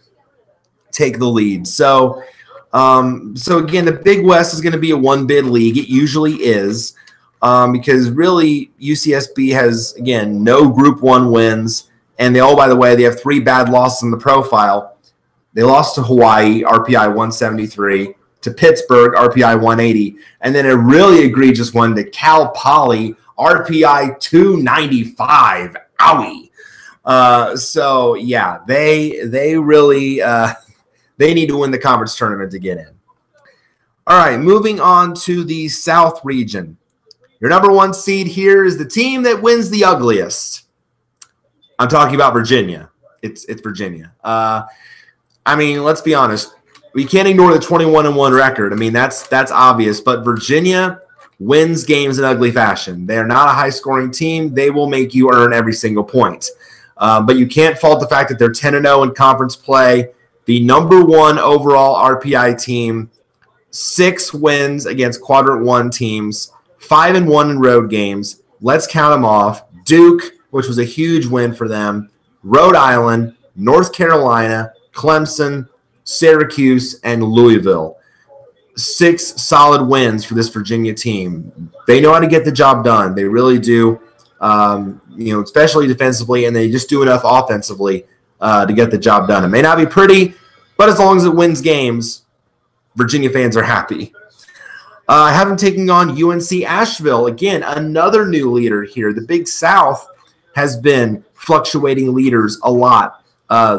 the lead. So again, the Big West is going to be a one-bid league. It usually is because really UCSB has, again, no Group 1 wins. And by the way, they have 3 bad losses in the profile. They lost to Hawaii, RPI 173, to Pittsburgh, RPI 180, and then a really egregious one to Cal Poly, RPI 295. Owie. So yeah, they really they need to win the conference tournament to get in. All right, moving on to the South region. Your number 1 seed here is the team that wins the ugliest. I'm talking about Virginia. It's Virginia. I mean, let's be honest. We can't ignore the 21-1 record. I mean, that's obvious. But Virginia wins games in ugly fashion. They are not a high-scoring team. They will make you earn every single point. But you can't fault the fact that they're 10-0 in conference play. The number 1 overall RPI team, 6 wins against Quadrant 1 teams, 5-1 in road games. Let's count them off. Duke, which was a huge win for them, Rhode Island, North Carolina, Clemson, Syracuse, and Louisville. 6 solid wins for this Virginia team. They know how to get the job done. They really do. Especially defensively, and they just do enough offensively to get the job done. It may not be pretty, but as long as it wins games, Virginia fans are happy. I have them taking on UNC Asheville. Again, another new leader here. The Big South has been fluctuating leaders a lot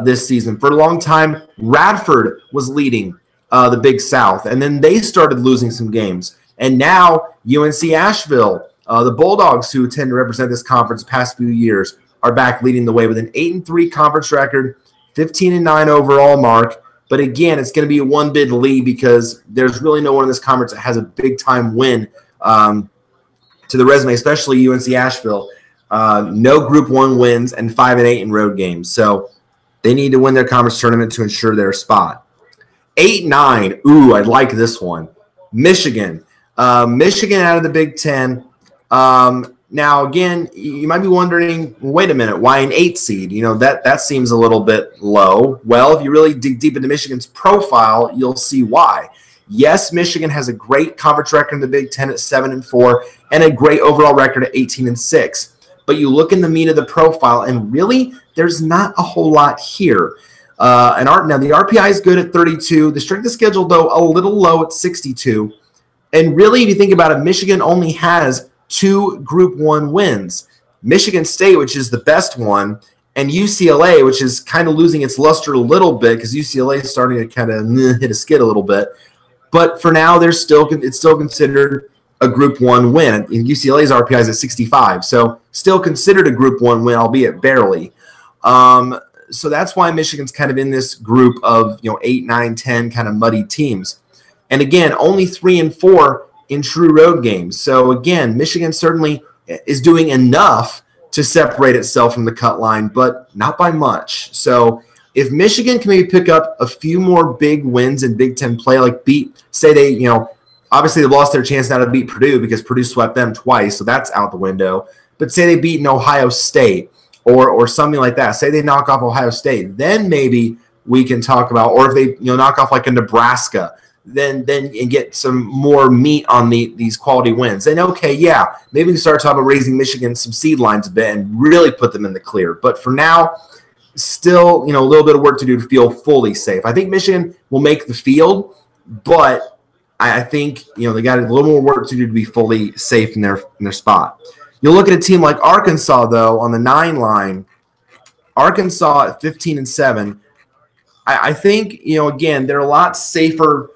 this season. For a long time, Radford was leading the Big South, and then they started losing some games. And now UNC Asheville, the Bulldogs, who tend to represent this conference the past few years, are back leading the way with an 8-3 conference record, 15-9 overall mark. But again, it's going to be a one-bid lead because there's really no one in this conference that has a big-time win to the resume, especially UNC Asheville. No Group 1 wins and 5-8 in road games. So they need to win their conference tournament to ensure their spot. 8-9. Ooh, I like this one. Michigan. Michigan out of the Big Ten. Now, again, you might be wondering, wait a minute, why an 8 seed? That seems a little bit low. Well, if you really dig deep into Michigan's profile, you'll see why. Yes, Michigan has a great conference record in the Big Ten at 7-4 and a great overall record at 18-6. But you look in the meat of the profile, and really, there's not a whole lot here. Now, the RPI is good at 32. The strength of schedule, though, a little low at 62. And really, if you think about it, Michigan only has 2 Group 1 wins. Michigan State, which is the best one, and UCLA, which is kind of losing its luster a little bit because UCLA is starting to kind of hit a skid a little bit. But for now, it's still considered a Group 1 win. And UCLA's RPI is at 65, so still considered a Group 1 win, albeit barely. So that's why Michigan's kind of in this group of 8, 9, 10 kind of muddy teams. And again, only 3-4 in true road games. So again, Michigan certainly is doing enough to separate itself from the cut line, but not by much. So if Michigan can maybe pick up a few more big wins in Big Ten play, like say they, obviously they've lost their chance now to beat Purdue because Purdue swept them twice, so that's out the window. But say they beat Ohio State or something like that. Say they knock off Ohio State, then maybe we can talk about, or if they knock off like a Nebraska, then and get some more meat on these quality wins. Then okay, yeah, maybe we start talking about raising Michigan some seed lines a bit and really put them in the clear. But for now, still a little bit of work to do to feel fully safe. I think Michigan will make the field, but I think they got a little more work to do to be fully safe in their spot. You look at a team like Arkansas, though, on the 9 line. Arkansas at 15-7. I think, again, they're a lot safer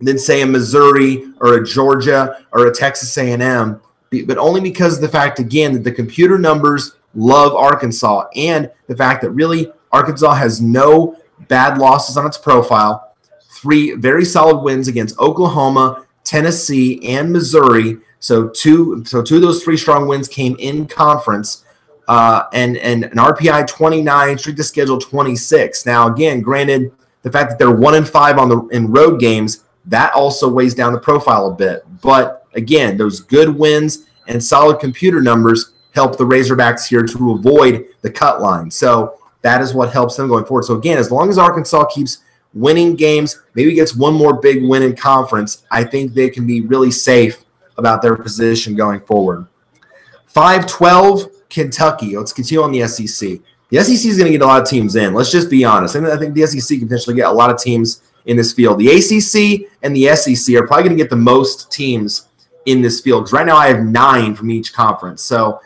than, say, a Missouri or a Georgia or a Texas A&M, but only because of the fact, again, that the computer numbers love Arkansas, and the fact that really Arkansas has no bad losses on its profile. 3 very solid wins against Oklahoma, Tennessee, and Missouri. So two of those 3 strong wins came in conference, and an RPI 29, strength of schedule 26. Now, again, granted, the fact that they're 1-5 in road games, that also weighs down the profile a bit. But again, those good wins and solid computer numbers help the Razorbacks here to avoid the cut line. So that is what helps them going forward. So again, as long as Arkansas keeps winning games, maybe gets one more big win in conference, I think they can be really safe about their position going forward. 5-12, Kentucky. Let's continue on the SEC. The SEC is going to get a lot of teams in. Let's just be honest. I think the SEC can potentially get a lot of teams in this field. The ACC and the SEC are probably going to get the most teams in this field, because right now I have 9 from each conference. So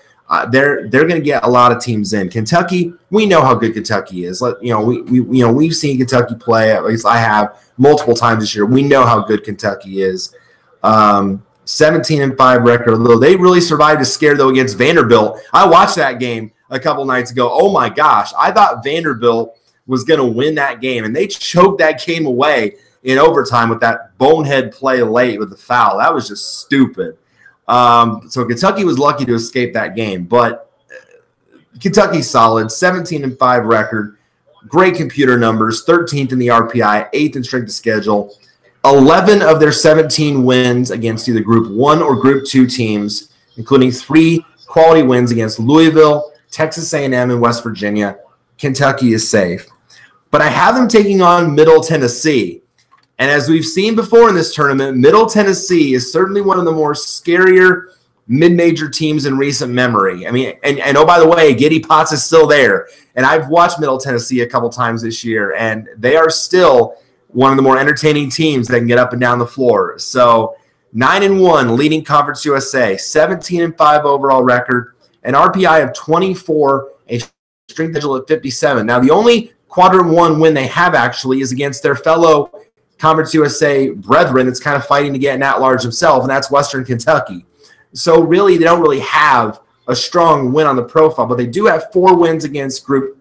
they're going to get a lot of teams in. Kentucky, we know how good Kentucky is. We've seen Kentucky play. At least I have multiple times this year. We know how good Kentucky is. 17-5 record. Although they really survived a scare though against Vanderbilt. I watched that game a couple nights ago. Oh my gosh, I thought Vanderbilt was going to win that game, and they choked that game away in overtime with that bonehead play late with the foul. That was just stupid. So Kentucky was lucky to escape that game, but Kentucky's solid, 17-5 record, great computer numbers, 13th in the RPI, 8th in strength of schedule, 11 of their 17 wins against either Group 1 or Group 2 teams, including 3 quality wins against Louisville, Texas A&M, and West Virginia. Kentucky is safe. But I have them taking on Middle Tennessee. And as we've seen before in this tournament, Middle Tennessee is certainly one of the more scarier mid-major teams in recent memory. I mean, and oh, by the way, Giddy Potts is still there. And I've watched Middle Tennessee a couple times this year, and they are still one of the more entertaining teams that can get up and down the floor. So 9-1, leading Conference USA, 17-5 overall record, an RPI of 24, a strength schedule at 57. Now, the only Quadrant 1 win they have actually is against their fellow Conference USA brethren that's kind of fighting to get an at-large himself, and that's Western Kentucky. So really, they don't really have a strong win on the profile, but they do have 4 wins against Group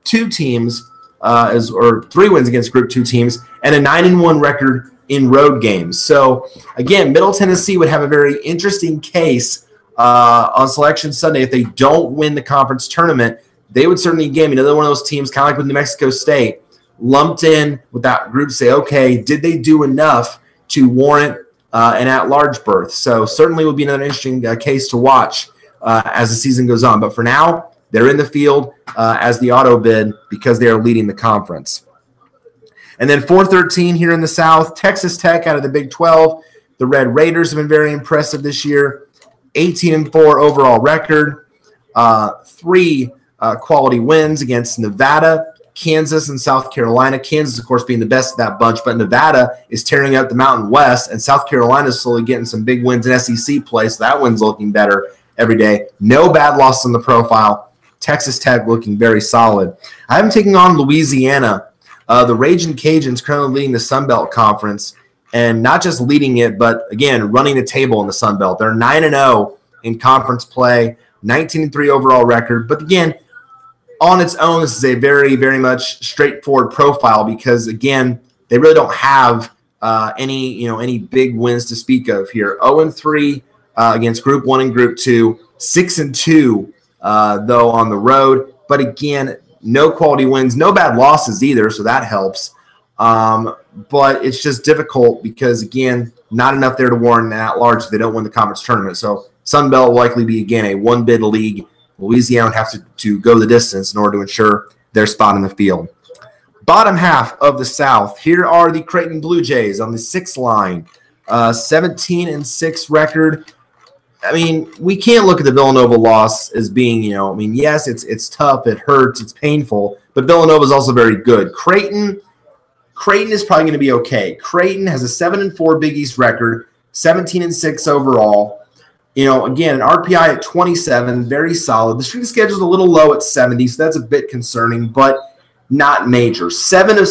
2 teams, or 3 wins against Group 2 teams, and a 9-1 record in road games. So again, Middle Tennessee would have a very interesting case on Selection Sunday if they don't win the conference tournament. They would certainly get another one of those teams, kind of like with New Mexico State, lumped in with that group, say, okay, did they do enough to warrant an at-large berth? So certainly would be another interesting case to watch as the season goes on. But for now, they're in the field as the auto bid because they are leading the conference. And then 4-13 here in the South, Texas Tech out of the Big 12. The Red Raiders have been very impressive this year. 18-4 overall record. 3 quality wins against Nevada, Kansas, and South Carolina. Kansas, of course, being the best of that bunch, but Nevada is tearing up the Mountain West, and South Carolina is slowly getting some big wins in SEC play, so that one's looking better every day. No bad losses on the profile. Texas Tech looking very solid. I am taking on Louisiana. The Ragin' Cajuns currently leading the Sun Belt Conference, and not just leading it, but, again, running the table in the Sun Belt. They're 9-0 in conference play, 19-3 overall record, but, again, on its own, this is a very, very much straightforward profile because, again, they really don't have any big wins to speak of here. 0-3 against Group 1 and Group 2, 6-2 though on the road. But again, no quality wins, no bad losses either, so that helps. But it's just difficult because, again, not enough there to warrant an at-large if they don't win the conference tournament. So Sun Belt will likely be, again, a one-bid league. Louisiana would have to go the distance in order to ensure their spot in the field. Bottom half of the South, here are the Creighton Blue Jays on the 6th line. 17-6 record. I mean, we can't look at the Villanova loss as being, yes, it's tough, it hurts, it's painful, but Villanova is also very good. Creighton is probably going to be okay. Creighton has a 7-4 Big East record, 17-6 overall. Again, an RPI at 27, very solid. The strength of schedule is a little low at 70, so that's a bit concerning, but not major. 7 of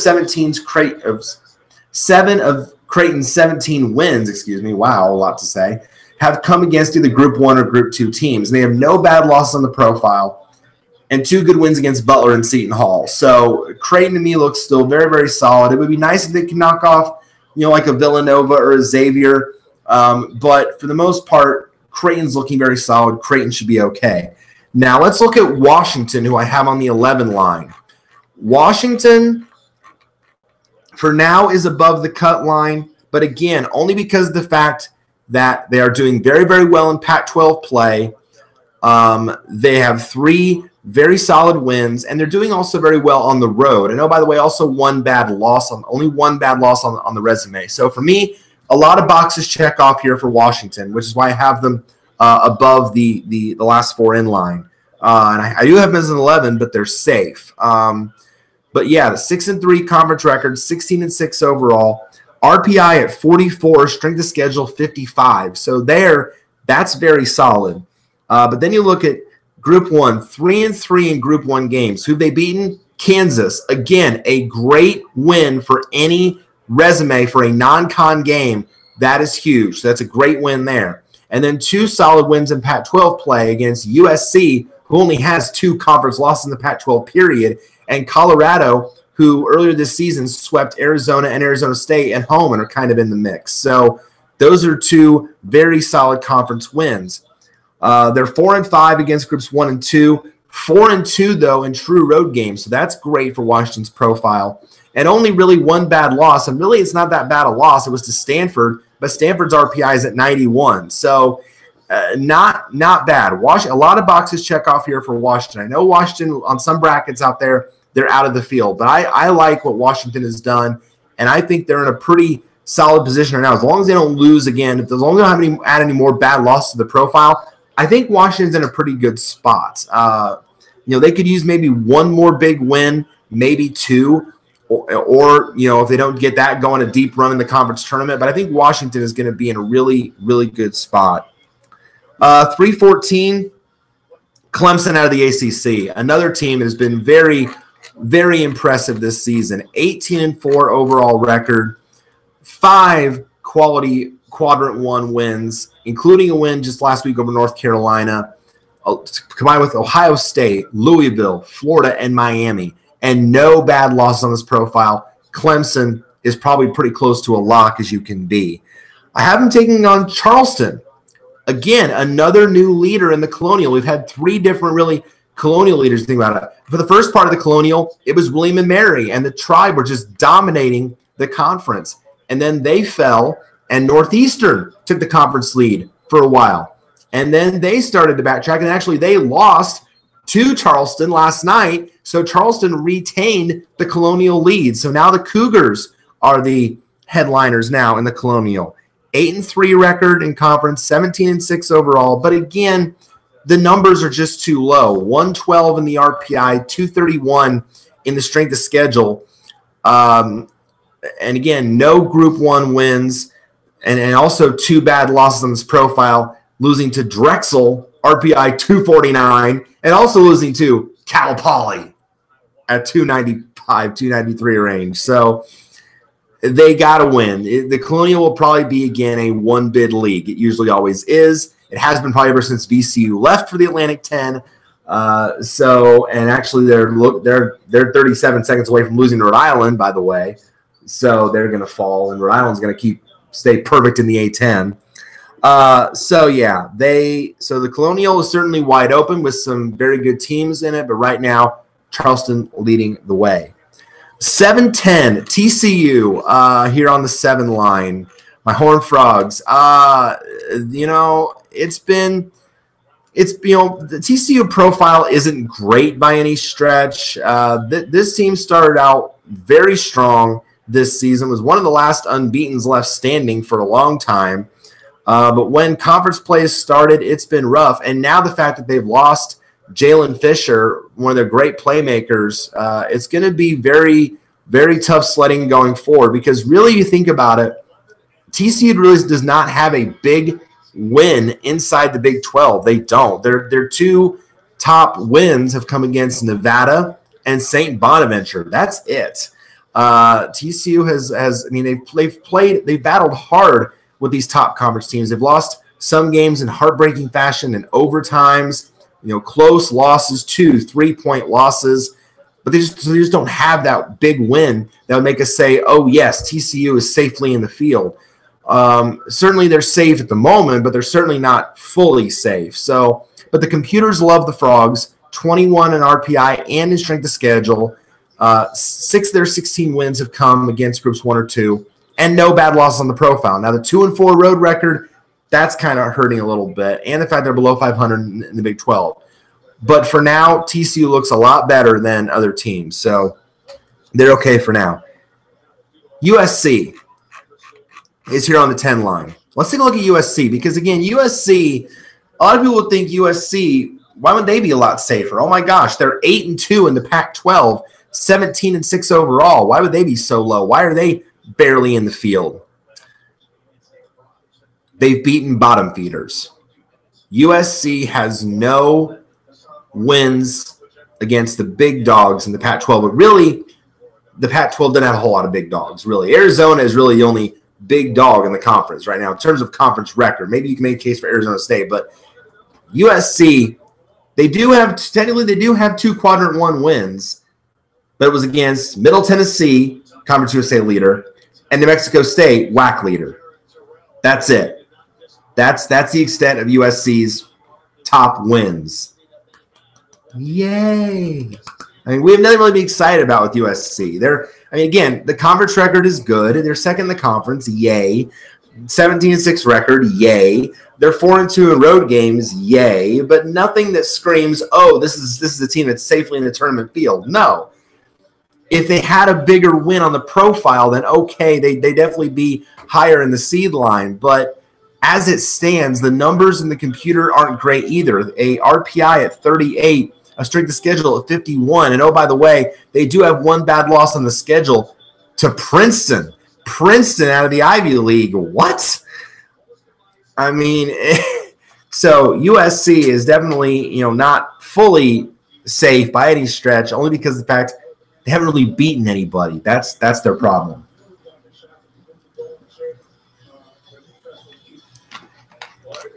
Creighton's 17 wins, excuse me, wow, a lot to say, have come against either Group 1 or Group 2 teams. And they have no bad losses on the profile and 2 good wins against Butler and Seton Hall. So Creighton to me looks still very, very solid. It would be nice if they could knock off, like a Villanova or a Xavier. But for the most part, Creighton's looking very solid. Creighton should be okay. Now let's look at Washington, who I have on the 11 line. Washington, for now, is above the cut line, but again, only because of the fact that they are doing very, very well in Pac-12 play. They have 3 very solid wins, and they're doing also very well on the road. And by the way, also only one bad loss on the resume. So for me, a lot of boxes check off here for Washington, which is why I have them above the last 4 in line. And I do have them as an 11, but they're safe. But yeah, the 6-3 conference record, 16-6 overall, RPI at 44, strength of schedule 55. So that's very solid. But then you look at Group 1, 3-3 in Group 1 games. Who've they beaten? Kansas. Again, a great win for any resume for a non-con game. That is huge. So that's a great win there. And then 2 solid wins in Pac-12 play against USC, who only has 2 conference losses in the Pac-12 period, and Colorado, who earlier this season swept Arizona and Arizona State at home and are kind of in the mix. So those are 2 very solid conference wins. They're 4-5 against Groups 1 and 2. 4-2, though, in true road games. So that's great for Washington's profile. And only really 1 bad loss. And really, it's not that bad a loss. It was to Stanford, but Stanford's RPI is at 91. So not bad. A lot of boxes check off here for Washington. I know Washington, on some brackets out there, they're out of the field. But I like what Washington has done, and I think they're in a pretty solid position right now. As long as they don't lose again, as long as they don't add any more bad losses to the profile, I think Washington's in a pretty good spot. They could use maybe 1 more big win, maybe 2, or if they don't get that, going a deep run in the conference tournament. But I think Washington is going to be in a really, really good spot. 3-14, Clemson out of the ACC. Another team that has been very, very impressive this season. 18-4 overall record, 5 quality Quadrant 1 wins, including a win just last week over North Carolina, combined with Ohio State, Louisville, Florida, and Miami, and no bad losses on this profile. Clemson is probably pretty close to a lock as you can be. I have them taking on Charleston. Again, another new leader in the Colonial. We've had 3 different really Colonial leaders. Think about it. For the first part of the Colonial, it was William and Mary, and the Tribe were just dominating the conference. And then they fell, and Northeastern took the conference lead for a while. And then they started to backtrack, and actually they lost to Charleston last night, so Charleston retained the Colonial lead. So now the Cougars are the headliners now in the Colonial. 8-3 record in conference, 17-6 overall. But again, the numbers are just too low. 112 in the RPI, 231 in the strength of schedule. And again, no Group 1 wins, and also 2 bad losses on this profile, losing to Drexel, RPI 249, and also losing to Cal Poly at 295, 293 range. So they got to win. The Colonial will probably be, again, a 1-bid league. It usually always is. It has been probably ever since VCU left for the Atlantic 10. And actually they're 37 seconds away from losing to Rhode Island, by the way. So they're going to fall, and Rhode Island's going to stay perfect in the A10. So the Colonial is certainly wide open with some very good teams in it, but right now Charleston leading the way. 7-10 TCU here on the 7 line. My Horned Frogs. The TCU profile isn't great by any stretch. This team started out very strong this season, was one of the last unbeatens left standing for a long time. But when conference play has started, it's been rough. And now the fact that they've lost Jalen Fisher, one of their great playmakers, it's going to be very, very tough sledding going forward, because really, you think about it, TCU really does not have a big win inside the Big 12. They don't. Their two top wins have come against Nevada and St. Bonaventure. That's it. TCU has I mean, they've battled hard with these top conference teams. They've lost some games in heartbreaking fashion and overtimes, close losses, 2-3-point losses, but they just don't have that big win that would make us say, oh yes, TCU is safely in the field. Certainly they're safe at the moment, but they're certainly not fully safe. So, but the computers love the Frogs, 21 in RPI and in strength of schedule. 6 of their 16 wins have come against groups 1 or 2, and no bad losses on the profile. Now, the 2-4 road record, that's kind of hurting a little bit, and the fact they're below 500 in the Big 12. But for now, TCU looks a lot better than other teams, so they're okay for now. USC is here on the 10 line. Let's take a look at USC because, again, USC, a lot of people would think USC, why would they be a lot safer? Oh, my gosh, they're 8-2 in the Pac-12, 17-6 overall. Why would they be so low? Why are they barely in the field? They've beaten bottom feeders. USC has no wins against the big dogs in the Pac-12, but really, the Pac-12 doesn't have a whole lot of big dogs, really. Arizona is really the only big dog in the conference right now in terms of conference record. Maybe you can make a case for Arizona State, but USC, they do have 2 quadrant 1 wins, but it was against Middle Tennessee, Conference USA leader, and New Mexico State, WAC leader. That's it. That's the extent of USC's top wins. Yay! I mean, we have nothing really to be excited about with USC. Again, the conference record is good. They're second in the conference. Yay. 17-6 record. Yay. They're 4-2 in road games. Yay. But nothing that screams, oh, this is a team that's safely in the tournament field. No. If they had a bigger win on the profile, then okay, they definitely be higher in the seed line. But as it stands, the numbers in the computer aren't great either. A RPI at 38, a strength of schedule at 51. And oh, by the way, they do have one bad loss on the schedule to Princeton. Princeton out of the Ivy League. What? I mean, so USC is definitely, not fully safe by any stretch, only because of the fact they haven't really beaten anybody. That's their problem.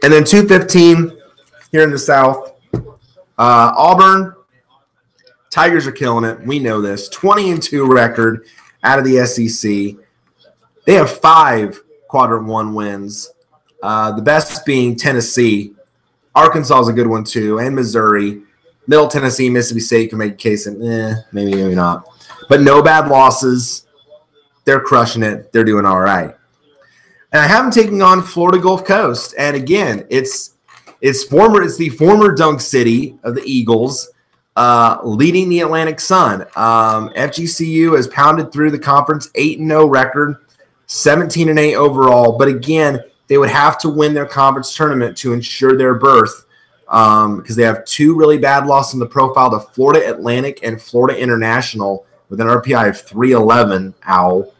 And then 215 here in the South. Auburn, Tigers are killing it. We know this. 20-2 record out of the SEC. They have 5 quadrant 1 wins. The best being Tennessee. Arkansas is a good one too, and Missouri. Middle Tennessee, Mississippi State can make a case, and maybe not. But no bad losses. They're crushing it. They're doing all right. And I have them taking on Florida Gulf Coast. And again, it's the former Dunk City of the Eagles, leading the Atlantic Sun. FGCU has pounded through the conference, 8-0 record, 17-8 overall. But again, they would have to win their conference tournament to ensure their berth. Because they have 2 really bad losses in the profile to Florida Atlantic and Florida International with an RPI of 311. Ow.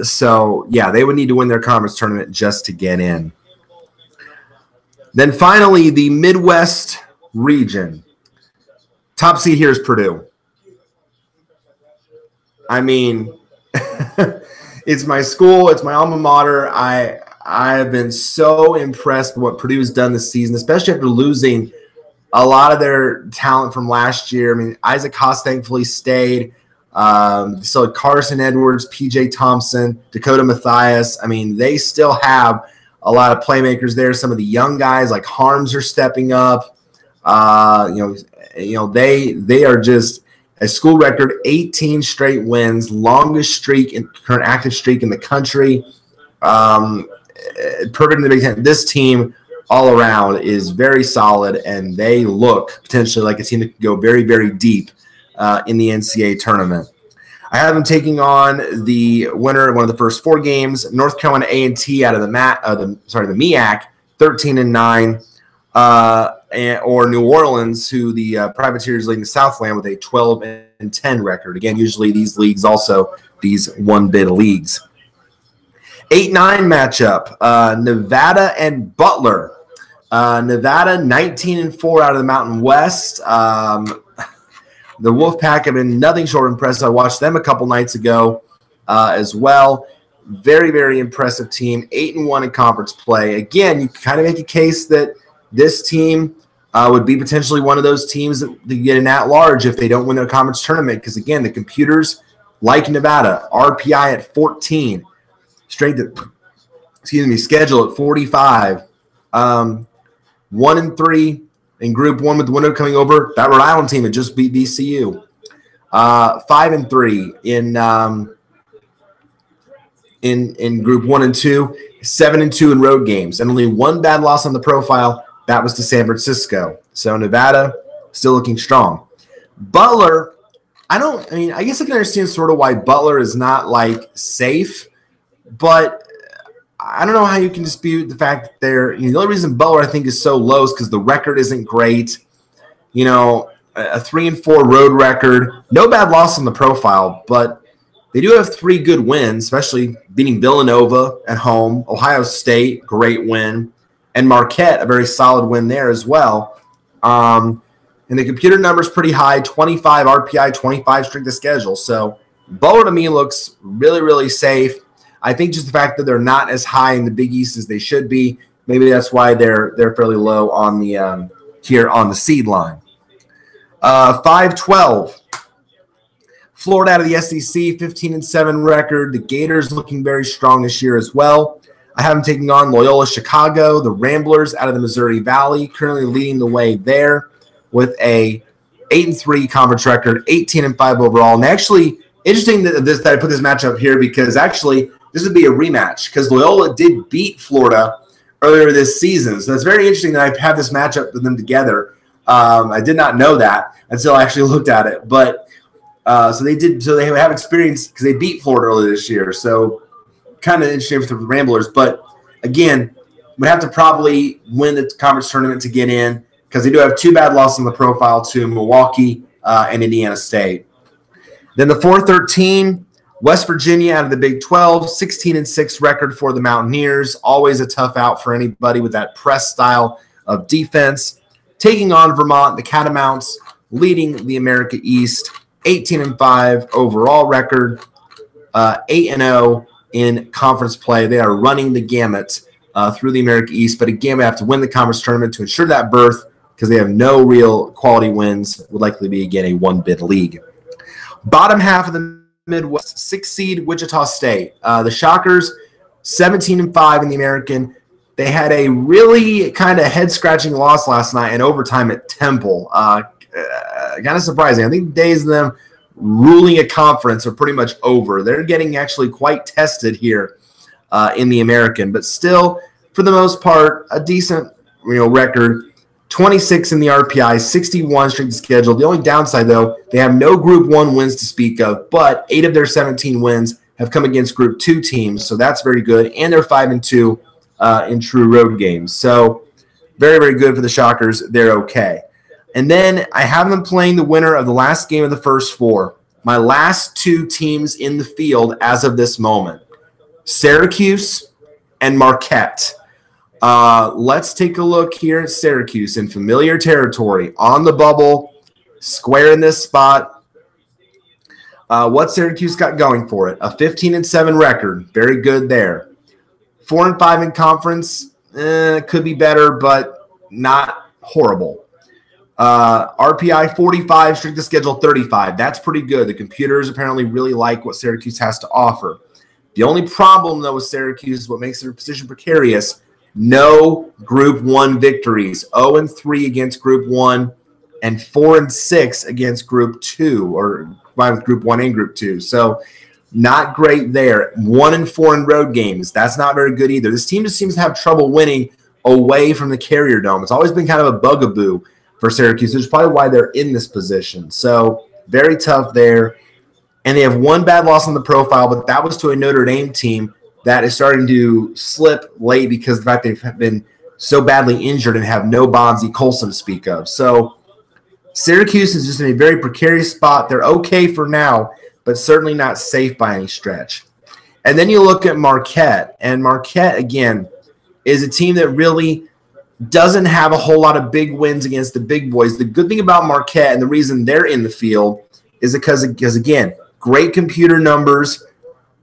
So, yeah, they would need to win their conference tournament just to get in. Then finally, the Midwest region. Top seed here is Purdue. I mean, it's my school. It's my alma mater. I have been so impressed with what Purdue's done this season, especially after losing a lot of their talent from last year. I mean, Isaac Haas thankfully stayed. So Carson Edwards, PJ Thompson, Dakota Mathias. I mean, they still have a lot of playmakers there. Some of the young guys like Harms are stepping up. They are just a school record 18 straight wins, longest streak in current active streak in the country. Perfect in the Big Ten. This team all around is very solid, and they look potentially like a team that could go very, very deep in the NCAA tournament. I have them taking on the winner of one of the first 4 games, North Carolina A&T out of the MEAC, 13-9, or New Orleans, who the Privateers leading the Southland with a 12-10 record. Again, usually these leagues also these one-bid leagues. 8-9 matchup, Nevada and Butler. Nevada 19-4 out of the Mountain West. The Wolfpack have been nothing short of impressive. I watched them a couple nights ago as well. Very, very impressive team. 8-1 in conference play. Again, you kind of make a case that this team would be potentially one of those teams that get an at-large if they don't win their conference tournament. Because, again, the computers, like Nevada, RPI at 14. Strength at, schedule at 45. 1-3 in Group 1 with the winner coming over. That Rhode Island team had just beat VCU. 5-3 in Group 1 and 2. 7-2 in road games, and only one bad loss on the profile. That was to San Francisco. So Nevada still looking strong. Butler, I guess I can understand sort of why Butler is not like safe, but I don't know how you can dispute the fact that they're, the only reason Butler I think is so low is because the record isn't great. A 3-4 road record, no bad loss on the profile, but they do have 3 good wins, especially beating Villanova at home, Ohio State, great win, and Marquette, a very solid win there as well. And the computer number is pretty high, 25 RPI, 25 strength of schedule. So Butler to me looks really, really safe. I think just the fact that they're not as high in the Big East as they should be, maybe that's why they're fairly low on the here on the seed line. 5-12. Florida out of the SEC, 15-7 record. The Gators looking very strong this year as well. I have them taking on Loyola Chicago, the Ramblers out of the Missouri Valley, currently leading the way there with a 8-3 conference record, 18-5 overall. And actually, interesting that I put this matchup here because actually this would be a rematch because Loyola did beat Florida earlier this season. So it's very interesting that I have this matchup with them together. I did not know that until I actually looked at it. But so they have experience because they beat Florida earlier this year. So kind of interesting for the Ramblers. But again, would have to probably win the conference tournament to get in because they do have 2 bad losses on the profile to Milwaukee and Indiana State. Then the 4-13, West Virginia out of the Big 12, 16-6 record for the Mountaineers. Always a tough out for anybody with that press style of defense. Taking on Vermont, the Catamounts, leading the America East, 18-5 overall record, 8-0 in conference play. They are running the gamut through the America East. But again, we have to win the conference tournament to ensure that berth because they have no real quality wins. Would likely be, again, a one-bid league. Bottom half of the Midwest, 6th seed Wichita State. The Shockers, 17-5 in the American. They had a really kind of head-scratching loss last night in overtime at Temple. Kind of surprising. I think the days of them ruling a conference are pretty much over. They're getting actually quite tested here in the American, but still, for the most part, a decent record. 26 in the RPI, 61 strength of schedule. The only downside, though, they have no Group 1 wins to speak of, but 8 of their 17 wins have come against Group 2 teams, so that's very good. And they're 5-2 in true road games. So very, very good for the Shockers. They're okay. And then I have them playing the winner of the last game of the first 4. My last 2 teams in the field as of this moment, Syracuse and Marquette. Let's take a look here at Syracuse in familiar territory, on the bubble, square in this spot. What Syracuse got going for it? A 15-7 record. Very good there. 4-5 in conference. Could be better, but not horrible. RPI 45, strength of schedule 35. That's pretty good. The computers apparently really like what Syracuse has to offer. The only problem, though, with Syracuse is what makes their position precarious. No Group 1 victories. 0-3 against Group 1 and 4-6 against Group 2, or combined with Group 1 and Group 2. So not great there. 1-4 in road games. That's not very good either. This team just seems to have trouble winning away from the Carrier Dome. It's always been kind of a bugaboo for Syracuse, which is probably why they're in this position. So very tough there. And they have 1 bad loss on the profile, but that was to a Notre Dame team that is starting to slip late because of the fact they've been so badly injured and have no Bonzi Colson to speak of. So Syracuse is just in a very precarious spot. They're okay for now, but certainly not safe by any stretch. And then you look at Marquette, and Marquette, again, is a team that really doesn't have a whole lot of big wins against the big boys. The good thing about Marquette and the reason they're in the field is because again, great computer numbers.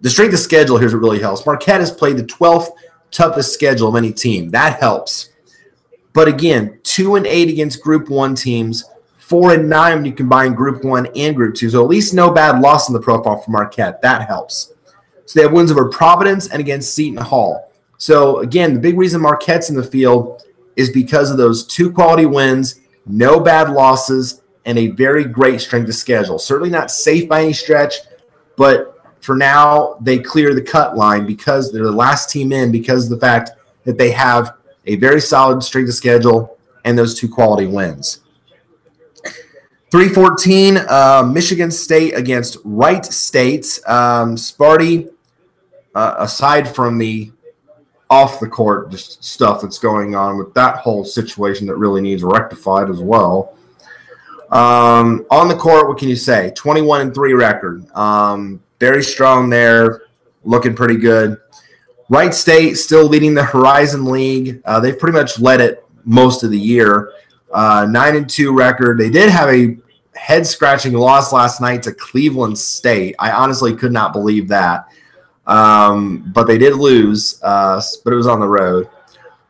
The strength of schedule here's what really helps. Marquette has played the 12th toughest schedule of any team. That helps. But again, 2-8 against Group 1 teams, 4-9 when you combine Group 1 and Group 2. So at least no bad loss in the profile for Marquette. That helps. So they have wins over Providence and against Seton Hall. So again, the big reason Marquette's in the field is because of those 2 quality wins, no bad losses, and a very great strength of schedule. Certainly not safe by any stretch, but for now, they clear the cut line because they're the last team in because of the fact that they have a very solid strength of schedule and those 2 quality wins. 3-14, Michigan State against Wright State. Sparty, aside from the off-the-court just stuff that's going on with that whole situation that really needs rectified as well. On the court, what can you say? 21-3 record. Very strong there, looking pretty good. Wright State still leading the Horizon League. They've pretty much led it most of the year. 9-2 record. They did have a head-scratching loss last night to Cleveland State. I honestly could not believe that. But they did lose, but it was on the road.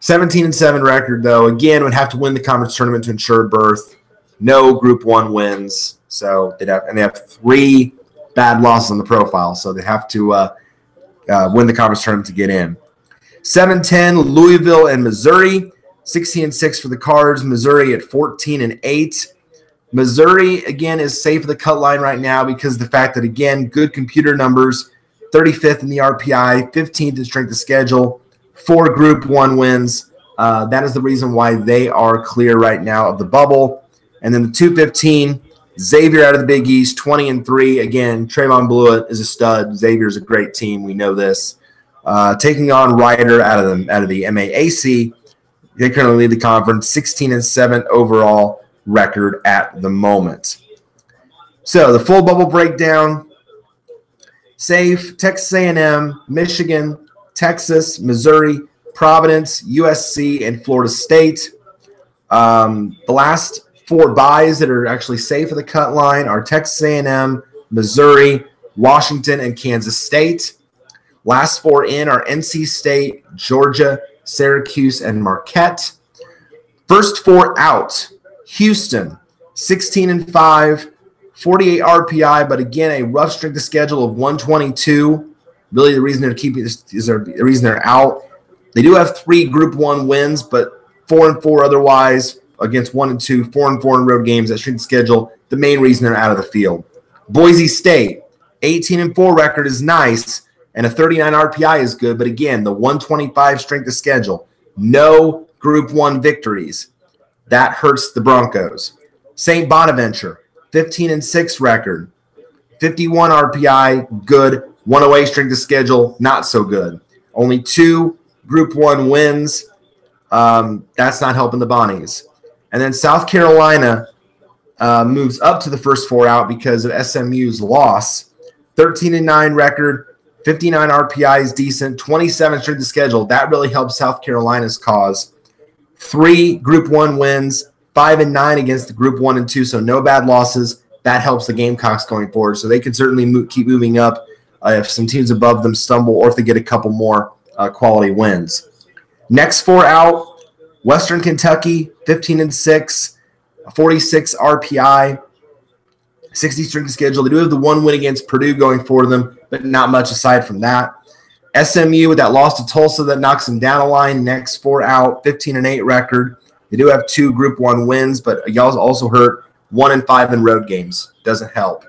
17-7 record, though. Again, would have to win the conference tournament to ensure berth. No Group 1 wins. So they have 3 bad losses on the profile, so they have to win the conference tournament to get in. 7-10, Louisville and Missouri. 16-6 for the Cards. Missouri at 14-8. Missouri, again, is safe at the cut line right now because of the fact that, again, good computer numbers, 35th in the RPI, 15th in strength of schedule, 4 Group 1 wins. That is the reason why they are clear right now of the bubble. And then the 2-15, Xavier out of the Big East, 20-3. Again, Trayvon Blewett is a stud. Xavier's a great team. We know this. Taking on Rider out of the MAAC. They currently lead the conference, 16-7 overall record at the moment. So the full bubble breakdown: safe, Texas A&M, Michigan, Texas, Missouri, Providence, USC, and Florida State. The last 4 byes that are actually safe at the cut line are Texas A&M, Missouri, Washington, and Kansas State. Last 4 in are NC State, Georgia, Syracuse, and Marquette. First 4 out: Houston, 16-5, 48 RPI, but again, a rough strength of schedule of 122. Really, the reason they're keeping this is the reason they're out. They do have 3 Group 1 wins, but 4-4 otherwise against 1 and 2, 4-4 in road games. That strength of schedule, the main reason they're out of the field. Boise State, 18-4 record is nice, and a 39 RPI is good, but again, the 125 strength of schedule. No Group 1 victories. That hurts the Broncos. St. Bonaventure, 15-6 record, 51 RPI, good. 108 strength of schedule, not so good. Only 2 Group 1 wins. That's not helping the Bonnies. And then South Carolina moves up to the first 4 out because of SMU's loss. 13-9 record, 59 RPI is decent, 27 strength of schedule. That really helps South Carolina's cause. 3 Group 1 wins, 5-9 against the Group 1 and 2, so no bad losses. That helps the Gamecocks going forward, so they can certainly keep moving up if some teams above them stumble or if they get a couple more quality wins. Next 4 out: Western Kentucky, 15-6, 46 RPI, 60 strength of schedule. They do have the 1 win against Purdue going for them, but not much aside from that. SMU with that loss to Tulsa that knocks them down a line. Next 4 out, 15-8 record. They do have 2 Group 1 wins, but y'all also hurt 1-5 in road games. Doesn't help.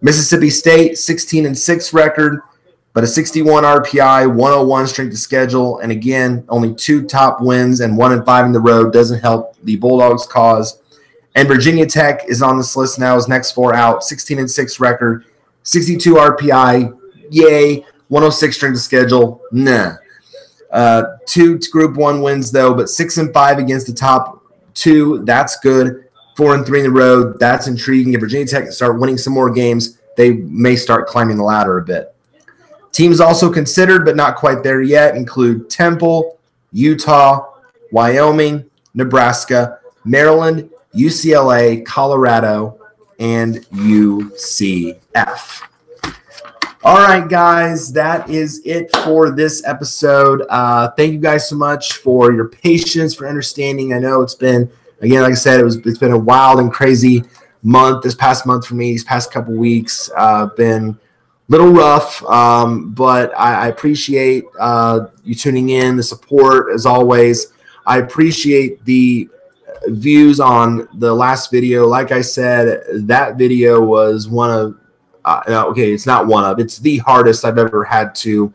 Mississippi State, 16-6 record, but a 61 RPI, 101 strength of schedule, and again, only 2 top wins and 1-5 in the road. Doesn't help the Bulldogs' cause. And Virginia Tech is on this list now as next 4 out, 16-6 record, 62 RPI, yay, 106 strength of schedule, nah. 2 Group 1 wins, though, but 6-5 against the top 2. That's good. 4-3 in the road. That's intriguing. If Virginia Tech can start winning some more games, they may start climbing the ladder a bit. Teams also considered but not quite there yet include Temple, Utah, Wyoming, Nebraska, Maryland, UCLA, Colorado, and UCF. All right, guys, that is it for this episode. Thank you guys so much for your patience, for understanding. I know it's been, again, like I said, it's been a wild and crazy month. This past month for me, these past couple weeks, been a little rough, but I appreciate you tuning in, the support as always. I appreciate the views on the last video. Like I said, that video was one of okay, it's not one of, it's the hardest I've ever had to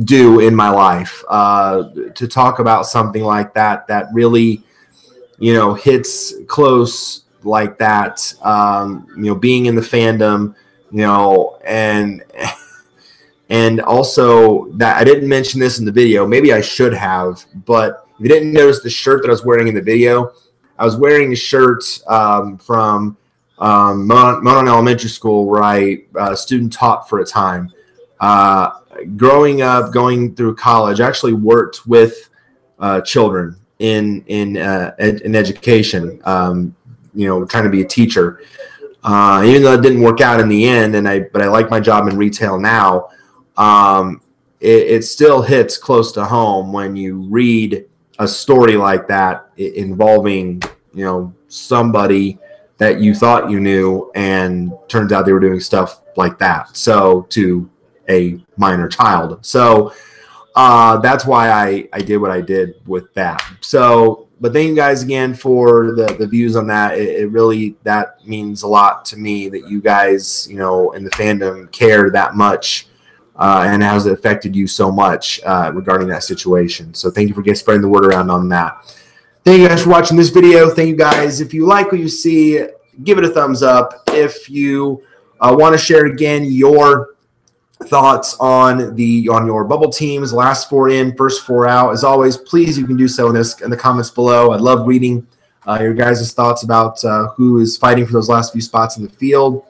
do in my life, to talk about something like that really, hits close like that, being in the fandom, and also that I didn't mention this in the video. Maybe I should have, but if you didn't notice the shirt that I was wearing in the video, I was wearing a shirt from Monon Elementary School, where I student taught for a time. Growing up, going through college, I actually worked with children in education. Trying to be a teacher. Even though it didn't work out in the end, but I like my job in retail now. It still hits close to home when you read a story like that involving somebody that you thought you knew, and turns out they were doing stuff like that. So to a minor child. So that's why I did what I did with that. So, but thank you guys again for the views on that. It really, that means a lot to me that you guys, in the fandom care that much, and has it affected you so much regarding that situation. So thank you for spreading the word around on that. Thank you guys for watching this video. Thank you guys. If you like what you see, give it a thumbs up. If you want to share again your thoughts on your bubble teams, last 4 in, first 4 out, as always, please, you can do so in the comments below. I'd love reading your guys' thoughts about who is fighting for those last few spots in the field.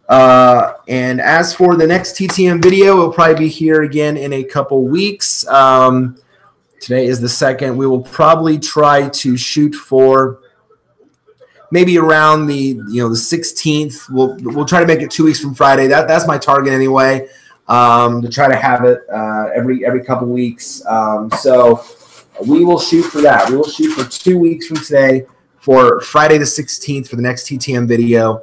And as for the next TTM video, it'll probably be here again in a couple weeks. Today is the 2nd. We will probably try to shoot for maybe around the 16th. We'll try to make it 2 weeks from Friday. That's my target anyway. To try to have it every couple weeks. So we will shoot for that. We will shoot for 2 weeks from today, for Friday the 16th, for the next TTM video.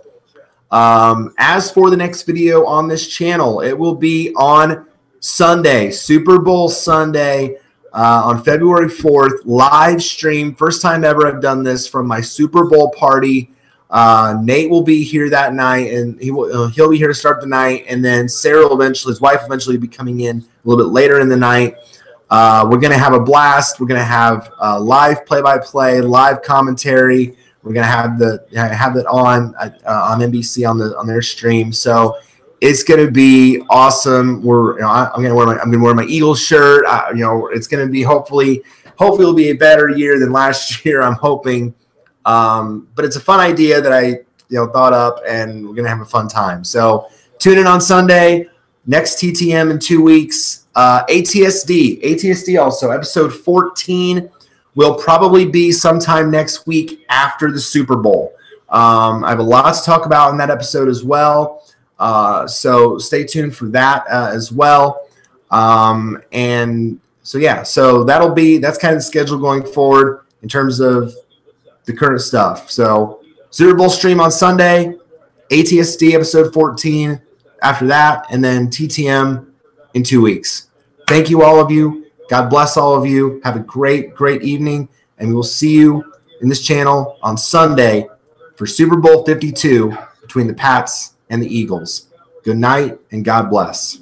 As for the next video on this channel, it will be on Sunday, Super Bowl Sunday. On February 4th, live stream. First time ever I've done this, from my Super Bowl party. Nate will be here that night, and he'll be here to start the night, and then Sarah will his wife eventually be coming in a little bit later in the night. We're going to have a blast. We're going to have live play-by-play, live commentary. We're going to have it on NBC on their stream. So it's going to be awesome. I'm going to wear my Eagles shirt. It's going to be hopefully it'll be a better year than last year. I'm hoping, but it's a fun idea that I thought up, and we're going to have a fun time. So tune in on Sunday. Next TTM in 2 weeks. ATSD also episode 14 will probably be sometime next week after the Super Bowl. I have a lot to talk about in that episode as well. So stay tuned for that as well. And so, yeah, so that's kind of the schedule going forward in terms of the current stuff. So Super Bowl stream on Sunday, ATSD episode 14 after that, and then TTM in 2 weeks. Thank you, all of you. God bless all of you. Have a great, great evening, and we will see you in this channel on Sunday for Super Bowl 52 between the Pats and the Eagles. Good night, and God bless.